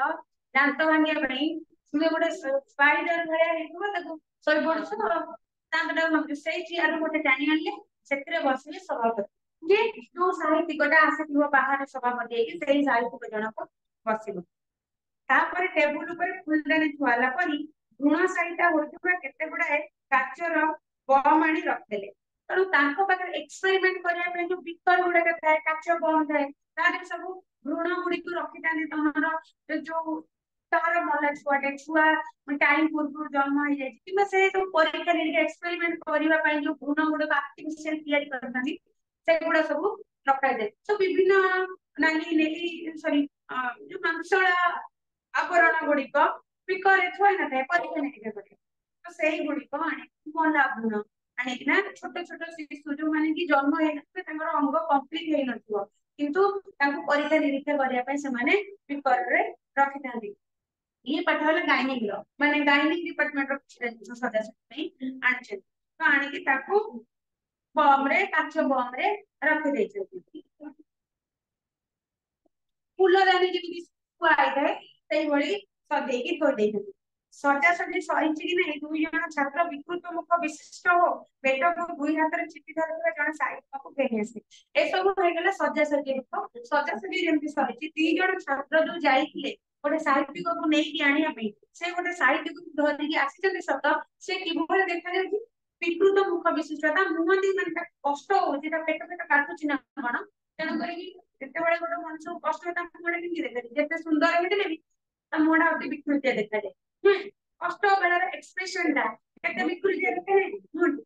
दांत भांगा तुम्हें गोटे स्पाइडर भाया शई पड़छ दांत से चेयर गोटे टाणी आनले से बसले सभापति जे जो साहित्यिकटा आसी बाहर सभापति से साहित्यिक जनक बस तापर टेबुल ऊपर फुलदानी थुआला परी गुण सहिता होइतबा केते गुडाए काचर बम आनी रखदेले तेणु तांको पाखरे एक्सपेरिमेंट करिया पे जो बिकर गुडा थाए काच बम थाए तारे सब भ्रूण गुडी को रखितानी तमरो जो तार मला छुआटे छुआ टाइम पूर्व जन्म हो जाए कि से जो परीक्षा निरीक्षा एक्सपेरिमेंट करबा पई जो भ्रूण गुडा आर्टिफिशियल तैयारी करथानी से गुडा सब रखा जाए तो विभिन्न नाली नेली सॉरी जो मांसला आवरण गुड़िक पिकर थुआ न था परीक्षा निरीक्षा कर तो से गुड़िक मला भ्रूण आनिकिना छोट छोट शिशु जो माने कि जन्म होइनथिबे अंग कंप्लीट हेइ नथिबो किंतु ताको परीक्षा निरीक्षा करिया पे से माने पिकर रे रखि थांदी ये पाठ वाला गायनिक रो माने गायनिक डिपार्टमेंट रो सदस्य नहीं आनछे तो आनिकी ताको बम रे काच बम रे रखि दैछथि फूलदानी जेमिति सुआई थाए सेई भଳି सजेकी थोई दैछथि सजासजी सरिछि कि नहीं दुई जन छात्र विकृत मुख विशिष्ट हो पेट को दुई हाथ रे चिपि धरुवा जन साहित्य को फेरी आसे ए सब हो गेला सजासजी मुख सजासजी जेमिति सरिछि दी जन छात्र जो जाइथिले गोटे साहित्यिक को नहीं कि आनिया पे से गोटे साहित्यिक को धरि कि आसीचंदी सत से किभଳି देखा जाय विकृत मुख विशिष्टता मुहंदी माने कष्ट हो जेटा पेट पेट काटुछि ना कोन तेणु करी जेतेबेले गोटे मनुष्य कष्ट होता मुहंडा केमि देखा जेते सुंदर हेतिले भी ता मुहंडा अति विकृत देखा जाय कष्ट बेलार एक्सप्रेशन टा केते विकृत देखा जाय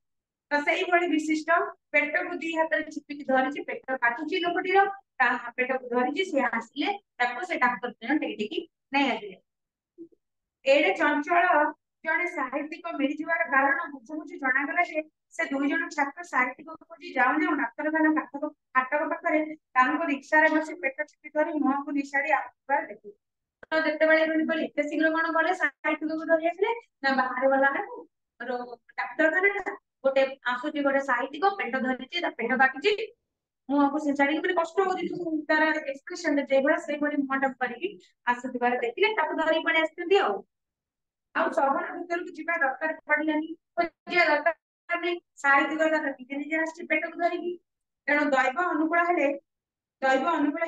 तो सही भली विशिष्ट पेट को दी हाथ रे चिपिकी धरिछि पेट काटुछि लोकटीर ता पेट को धरिछि से आसिले ताको से डाक्टर जन टेकी नहीं आसिले एडे चंचल जने साहित्यिक मिल जिवार कारण मुझे मुझे जना गला से दुई जन छात्र साहित्यिक खोजी जाऊ जाऊ डाक्तरखाना फाटक पाखरे तांको रिक्शा रे बसी पेट चिपि धरि मुह को निशाड़ी आसबार देखि तो जेतेबेले बोली एते शीघ्र कोन गले साहित्यिक को धरि आसिले ना बाहर वाला ना डाक्तरखाना गोटे आसुची गोटे साहित्यिक पेट धरिछि ता पेट काटुछि मुहको से छाड़ी मतलब कष्ट हो तार एक्सप्रेशन जेभला से बड़ी मुहटा करके आसुथिबार देखिले ताको धरी पड़े आसुथि ଆଉ ସହର ଭିତରକୁ ଯିବା ଦରକାର ପଡିଲାନି ଯିବା ଦରକାର ନାହିଁ ସାହିତ୍ୟ ଦରକାର ନିଜେ ନିଜେ ଆସିଛି ପେଟକୁ ଧରିକି ତେଣୁ ଦୈବ ଅନୁକୂଳ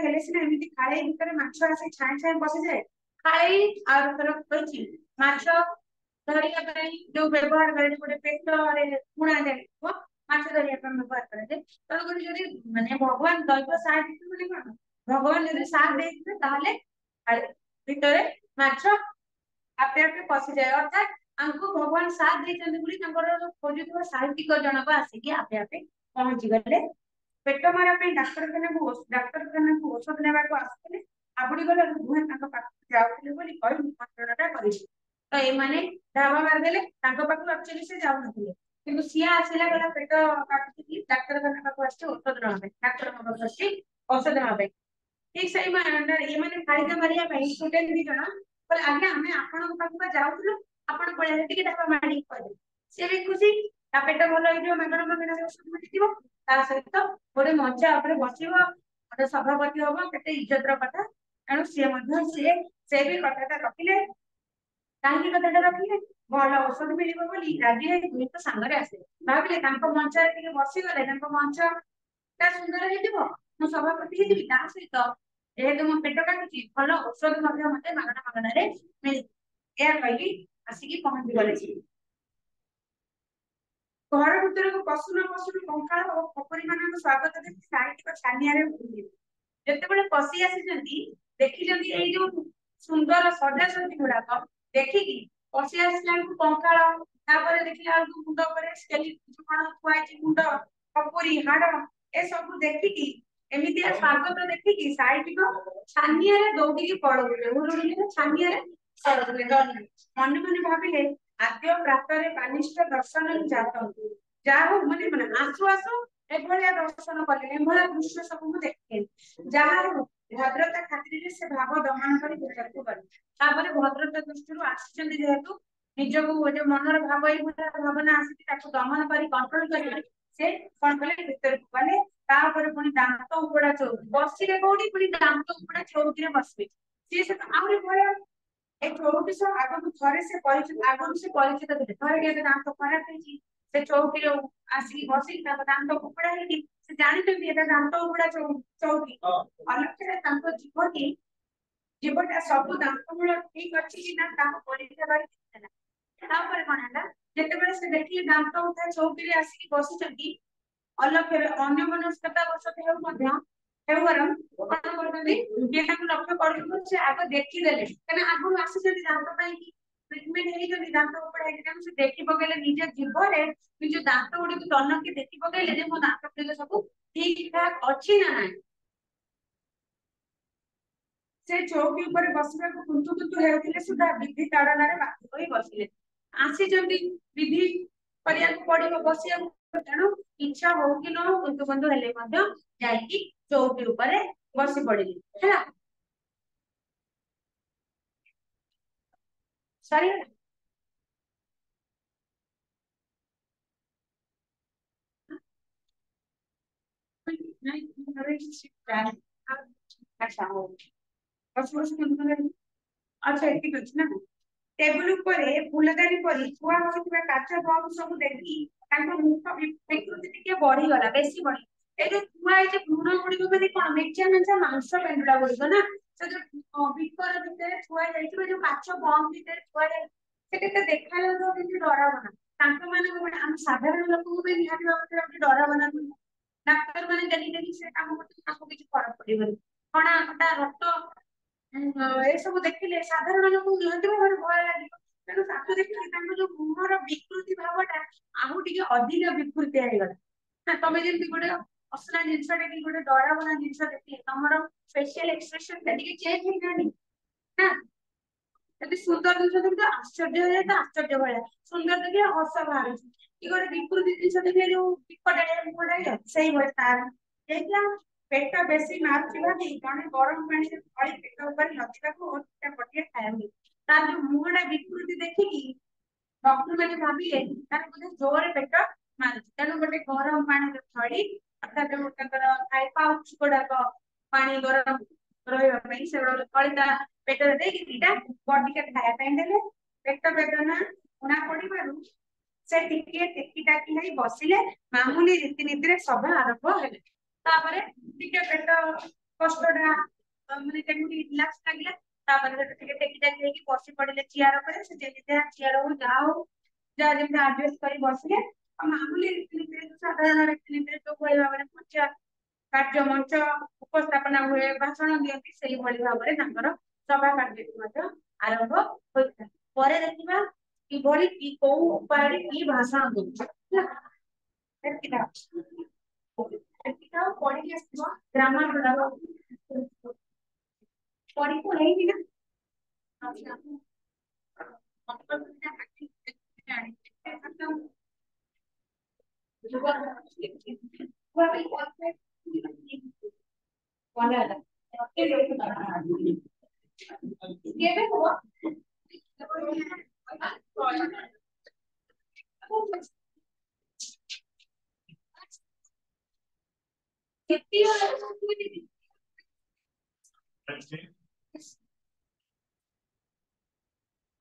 ହେଲେ ସିନା ଏମିତି ଖାଳେଇ ଭିତରେ ମାଛ ଆସି ଛାଏଁ ଛାଏଁ ବସିଯାଏ ଖାଳେଇ ଆଉ ଥର କହିଛି ମାଛ ଧରିବା ପାଇଁ ଯୋଉ ବ୍ୟବହାର କରାଯାଏ ଗୋଟେ ପେଟରେ ବୁଣା ଯାଇଥିବ ମାଛ ଧରିବା ପାଇଁ ବ୍ୟବହାର କରାଯାଏ ତେଣୁକରି ଯଦି ମାନେ ଭଗବାନ ଦୈବ ସାଥ ଦେଇଥିବେ ମାନେ କଣ ଭଗବାନ ଯଦି ସାଥ ଦେଇଥିବେ ତାହେଲେ ଭିତରେ ମାଛ ଆପେ ଆପେ ପଶିଯାଏ ଅର୍ଥାତ୍ ଆମକୁ ଭଗବାନ ସାଥ ଦେଇଛନ୍ତି ବୋଲି ତାଙ୍କର ଖୋଜୁଥିବା ସାହିତ୍ୟିକ ଜଣକ ଆସିକି ଆପେ ଆପେ ପହଞ୍ଚି ଗଲେ ପେଟ ମାରା ପାଇଁ ଡାକ୍ତରଖାନାକୁ ଔଷଧ ନେବାକୁ ଆସୁଥିଲେ ଆବୁଡି ଗଲେ ଦୁହେଁ ତାଙ୍କ ପାଖକୁ ଯାଉଥିଲେ ବୋଲି କହି ନିମନ୍ତ୍ରଣଟା କରିଛି ତ ଏମାନେ ଧାବା ମାରିଦେଲେ ତାଙ୍କ ପାଖକୁ ଆକ୍ଚୁଆଲି ସେ ଯାଉନଥିଲେ କିନ୍ତୁ ସିଏ ଆସିଲା ଗଲା ପେଟ କାଟୁଛି ଡାକ୍ତରଖାନା ପାଖକୁ ଆସିଛି ଔଷଧ ନେବା ପାଇଁ ଡାକ୍ତରଙ୍କ ପାଖକୁ ଆସିଛି ଔଷଧ ନେବା ପାଇଁ ଠିକ ସେଇ ଏମାନେ ଫାଇଦା ମାରିବା ପାଇଁ ଷ୍ଟୁଡେଣ୍ଟ ଦି ଜଣ କହିଲେ ଆଜ୍ଞା ଆମେ ଆପଣଙ୍କ ପାଖକୁ ଯାଉଥିଲୁ ଆପଣ ପଳେଇଲେ ଟିକେ ଢାବା ମାରିକି କହିଦେବେ ସିଏ ବି ଖୁସି ତା ପେଟ ଭଲ ହେଇଯିବ ମାଗଣା ମାଗଣା ଔଷଧ ମିଳିଯିବ ତା ସହିତ ଗୋଟେ ମଞ୍ଚା ଉପରେ ବସିବ ଗୋଟେ ସଭାପତି ହବ କେତେ ଇଜ୍ଜତର କଥା ତେଣୁ ସେ ବି କଥାଟା ରଖିଲେ କାହିଁକି କଥାଟା ରଖିଲେ ଭଲ ଔଷଧ ମିଳିବ ବୋଲି ରାଜି ହେଇ ଦୁଇ ତ ସାଙ୍ଗରେ ଆସିଲେ ଭାବିଲେ ତାଙ୍କ ମଞ୍ଚରେ ଟିକେ ବସିଗଲେ ତାଙ୍କ ମଞ୍ଚ ଟା ସୁନ୍ଦର ହେଇଯିବ ମୁଁ ସଭାପତି ହେଇଯିବି ତା ସହିତ ଯେହେତୁ ମୋ ପେଟ କାଟୁଛି ଭଲ ଔଷଧ ମଧ୍ୟ ମତେ ମାଗଣା ମାଗଣାରେ ମିଳିଯିବ ଏହା କହିକି ଆସିକି ପହଞ୍ଚି ଗଲେ ଘର ଭିତରକୁ ପଶୁ ନ ପଶୁ କଙ୍କାଳ ଓ ଖପରି ମାନଙ୍କ ସ୍ୱାଗତ ଦେଖି ସାହିତ୍ୟିକ ଛାନିଆରେ ଉଠିଲେ ଯେତେବେଳେ ପଶି ଆସିଛନ୍ତି ଦେଖିଛନ୍ତି ଏଇ ଯୋଉ ସୁନ୍ଦର ସଜାସଜି ଗୁଡାକ ଦେଖିକି ପଶି ଆସିଲା ବେଳକୁ କଙ୍କାଳ ତାପରେ ଦେଖିଲା ବେଳକୁ ମୁଣ୍ଡ ଉପରେ କଣ ଥୁଆ ହେଇଛି ମୁଣ୍ଡ ଖପୁରି ହାଡ ଏସବୁ ଦେଖିକି ଏମିତିଆ ସ୍ୱାଗତ ଦେଖିକି ସାହିତ୍ୟିକ ଛାନିଆରେ ଦୌଡିକି ପଳଉଥିଲେ ହୁରୁହୁରିରେ ଛାନିଆରେ ପଳଉଥିଲେ ଡରିଲେ ମନେ ମନେ ଭାବିଲେ ଆଦ୍ୟ ପ୍ରାତରେ ବାନିଷ୍ଠ ଦର୍ଶନ ଜାତ ଯାହା ହଉ ମାନେ ଆସୁ ଆସୁ ଏଭଳିଆ ଦର୍ଶନ କଲେ ଏଭଳିଆ ଦୃଶ୍ୟ ସବୁ ମୁଁ ଦେଖିଲି ଯାହା ହଉ ଭଦ୍ରତା ଖାତିରରେ ସେ ଭାବ ଦମନ କରି ଭିତରକୁ ଗଲେ ତାପରେ ଭଦ୍ରତା ଦୃଷ୍ଟିରୁ ଆସିଛନ୍ତି ଯେହେତୁ ନିଜକୁ ଯୋଉ ମନର ଭାବ ଏଇଭଳିଆ ଭାବନା ଆସିଛି ତାକୁ ଦମନ କରି କଣ୍ଟ୍ରୋଲ କରି ସେ କଣ କଲେ ଭିତରକୁ ଗଲେ ତାପରେ ପୁଣି ଦାନ୍ତ ଉପଡା ଚୌକି ବସିଲେ କୋଉଠି ପୁଣି ଦାନ୍ତ ଉପଡା ଚୌକିରେ ବସିବେ ସିଏ ସେ ଆହୁରି ଭୟ ଏ ଚୌକି ସହ ଆଗରୁ ସେ ପରିଚିତ ଥିଲେ ଥରେ କେବେ ଦାନ୍ତ ଖରାପ ହେଇଛି ସେ ଚୌକିରେ ଆସିକି ବସିକି ତାଙ୍କ ଦାନ୍ତ କୁକୁଡା ହେଇକି ସେ ଜାଣିଛନ୍ତି ଏଟା ଦାନ୍ତ ଉପୁଡା ଚୌକି ଅଲକ୍ଷରେ ତାଙ୍କ ଜୀବଟା ସବୁ ଦାନ୍ତ ମୂଳ ଠିକ ଅଛି କି ନା ତାଙ୍କ ପରୀକ୍ଷା କରିଥିଲା ତାପରେ କଣ ହେଲା ଯେତେବେଳେ ସେ ଦେଖିଲେ ଦାନ୍ତ ଉଠା ଚୌକିରେ ଆସିକି ବସିଛନ୍ତି ଅଲକ୍ଷରେ ଅନ୍ୟମନସ୍କତା ବଶତଃ ହେଉ ମଧ୍ୟ ହେଉ ବରଂ କଣ କରୁଛନ୍ତି କିଏ ତାଙ୍କୁ ଲକ୍ଷ୍ୟ କରୁଛନ୍ତି ସେ ଆଗ ଦେଖିଦେଲେ କାହିଁକିନା ଆଗରୁ ଆସିଛନ୍ତି ଦାନ୍ତ ପାଇଁକି ଟ୍ରିଟମେଣ୍ଟ ହେଇଛନ୍ତି ଦାନ୍ତ ଉପଡା ହେଇକି ତେଣୁ ସେ ଦେଖି ପକେଇଲେ ନିଜ ଜୀବରେ ନିଜ ଦାନ୍ତ ଗୁଡିକୁ ତନକି ଦେଖି ପକେଇଲେ ଯେ ମୋ ଦାନ୍ତ ଗୁଡିକ ସବୁ ଠିକ ଠାକ ଅଛି ନା ନାହିଁ ସେ ଚୌକି ଉପରେ ବସିବାକୁ କୁନ୍ତୁ ହେଉଥିଲେ ସୁଦ୍ଧା ବିଧି ତାଡନାରେ ବାଧ୍ୟ ହୋଇ ବସିଲେ ଆସିଛନ୍ତି ବିଧି କରିବାକୁ ପଡିବ ବସିବାକୁ ତେଣୁ ଇଚ୍ଛା ହଉ କି ନ ହଉ କୁନ୍ତୁ ହେଲେ ମଧ୍ୟ ଯାଇକି ଚୌକି ଉପରେ ବସି ପଡିଲେ ହେଲା ସରିଗଲା ଆଚ୍ଛା ହଉ ବସି ବସି କୁନ୍ତୁ ହେଲେ ଆଚ୍ଛା ଏତିକି ଅଛି ନା ଟେବୁଲ ଉପରେ ଫୁଲଦାନୀ ପରି ଥୁଆ ହୋଇଥିବା କାଚ ବକ୍ସ ସବୁ ଦେଖି ତାଙ୍କ ମୁଖ ବିକୃତି ଟିକେ ବଢିଗଲା ବେଶୀ ବଢି ଏଇ ଯୋଉ ଥୁଆ ହେଇଛି ଭ୍ରୁଣ ଗୁଡିକ ମାନେ କଣ ମେଞ୍ଚା ମେଞ୍ଚା ମାଂସ ପେଣ୍ଡୁଳା ଗୁଡିକ ନା ସେ ଯୋଉ ଭିତର ଭିତରେ ଥୁଆ ଯାଇଥିବା ଯୋଉ କାଚ ବନ୍ଦ ଭିତରେ ଥୁଆ ଯାଇ ସେ କେତେ ଦେଖାଯାଉଥିବ କେମିତି ଡରାବନା ତାଙ୍କ ମାନଙ୍କୁ ଆମେ ସାଧାରଣ ଲୋକଙ୍କୁ ବି ନିହାତି ଭାବରେ ଗୋଟେ ଡରାବନା ଡାକ୍ତର ମାନେ ଡେଲି ଡେଲି ସେ କାମ କରୁଛନ୍ତି ତାଙ୍କୁ କିଛି ଫରକ ପଡିବନି କଣା ଫଟା ରକ୍ତ ଏସବୁ ଦେଖିଲେ ସାଧାରଣ ଲୋକଙ୍କୁ ନିହାତି ଭାବରେ ଭୟ ଲାଗିବ ତେଣୁ ତାକୁ ଦେଖିଲେ ତାଙ୍କ ଯୋଉ ମୁହଁର ବିକୃତି ଭାବ ଟା ଆଉ ଟିକେ ଅଧିକ ବିକୃତିଆ ହେଇଗଲା ନା ତମେ ଯେମିତି ଗୋଟେ ଅସନା ଜିନିଷ ଟେ କି ଗୋଟେ ଡରାବନା ଜିନିଷ ଦେଖିଲେ ତମର ଫେସିଆଲ ଏକ୍ସପ୍ରେସନ ଟା ଟିକେ ଚେଞ୍ଜ ହେଇଯାନ୍ତି ନା ଯଦି ସୁନ୍ଦର ଜିନିଷ ଦେଖିବ ଆଶ୍ଚର୍ଯ୍ୟ ହେଇଯାଏ ତ ଆଶ୍ଚର୍ଯ୍ୟ ଭଳିଆ ସୁନ୍ଦର ଦେଖିଲେ ହସ ବାହାରୁଛି କି ଗୋଟେ ବିକୃତି ଜିନିଷ ଦେଖିଲେ ଯୋଉ ବିକଟାଳିଆ ମୁହଁଟା ହେଇଯାଉଛି ସେଇଭଳି ତାର ଦେଖିଲା ପେଟ ବେଶୀ ମାରୁଛି ଭାବି ଜଣେ ଗରମ ପାଣିରେ ଫଳି ପେଟ ଉପରେ ଲଦିବାକୁ ପଟିଆ ଖାଇବାକୁ ତାର ଯୋଉ ମୁହଁ ଟା ବିକୃତି ଦେଖିକି ଡକ୍ଟର ମାନେ ଭାବିଲେ ତାର ବୋଧେ ଜୋରରେ ପେଟ ମାରୁଛି ତେଣୁ ଗୋଟେ ଗରମ ପାଣିରେ ଥଳି ଅର୍ଥାତ ତାଙ୍କର ଥାଏ ପାଉଚ୍ ଗୁଡାକ ପାଣି ଗରମ ରହିବା ପାଇଁ ସେଗୁଡାକ କଳିତା ପେଟରେ ଦେଇକି ଦିଟା ବଡିକା ଖାଇବା ପାଇଁ ଦେଲେ ପେଟ ବେଦନା ଉଣା ପଡିବାରୁ ସେ ଟିକେ ଟେକି ଟାକି ହେଇ ବସିଲେ ମାମୁଲି ରୀତିନୀତିରେ ସଭା ଆରମ୍ଭ ହେଲେ। ତାପରେ ଟିକେ ପେଟ କଷ୍ଟଟା ମାନେ କେମିତି ରିଲାକ୍ସ ଲାଗିଲା ତାପରେ ସେଠୁ ଟିକେ ଟେକି ଟାକି ହେଇକି ବସି ପଡିଲେ ଚିଆର ଉପରେ ସେ ଯେମିତି ଚିଆର ହଉ ଯାହା ହଉ ଯାହା ଯେମିତି ଆଡଜଷ୍ଟ କରି ବସିଲେ ଆଉ ମାମୁଲି ରୀତିନୀତିରେ ସାଧାରଣ ରୀତିନୀତିରେ ଯୋଉ ଭଳି ଭାବରେ ପୂଜା କାର୍ଯ୍ୟ ମଞ୍ଚ ଉପସ୍ଥାପନା ହୁଏ ଭାଷଣ ଦିଅନ୍ତି ସେଇଭଳି ଭାବରେ ତାଙ୍କର ସଭା କାର୍ଯ୍ୟଟି ମଧ୍ୟ ଆରମ୍ଭ ହୋଇଥାଏ। ପରେ ଦେଖିବା କିଭଳି କି କୋଉ ଉପାୟରେ କି ଭାଷଣ ଦଉଛି ହେଲା। ସେତିକି ସେତିକି ପଢିକି ଆସିବ ଗ୍ରାମାର ଗୁଡାକ ପଢିକୁ ହେଇନି ନା କେବେ ହବ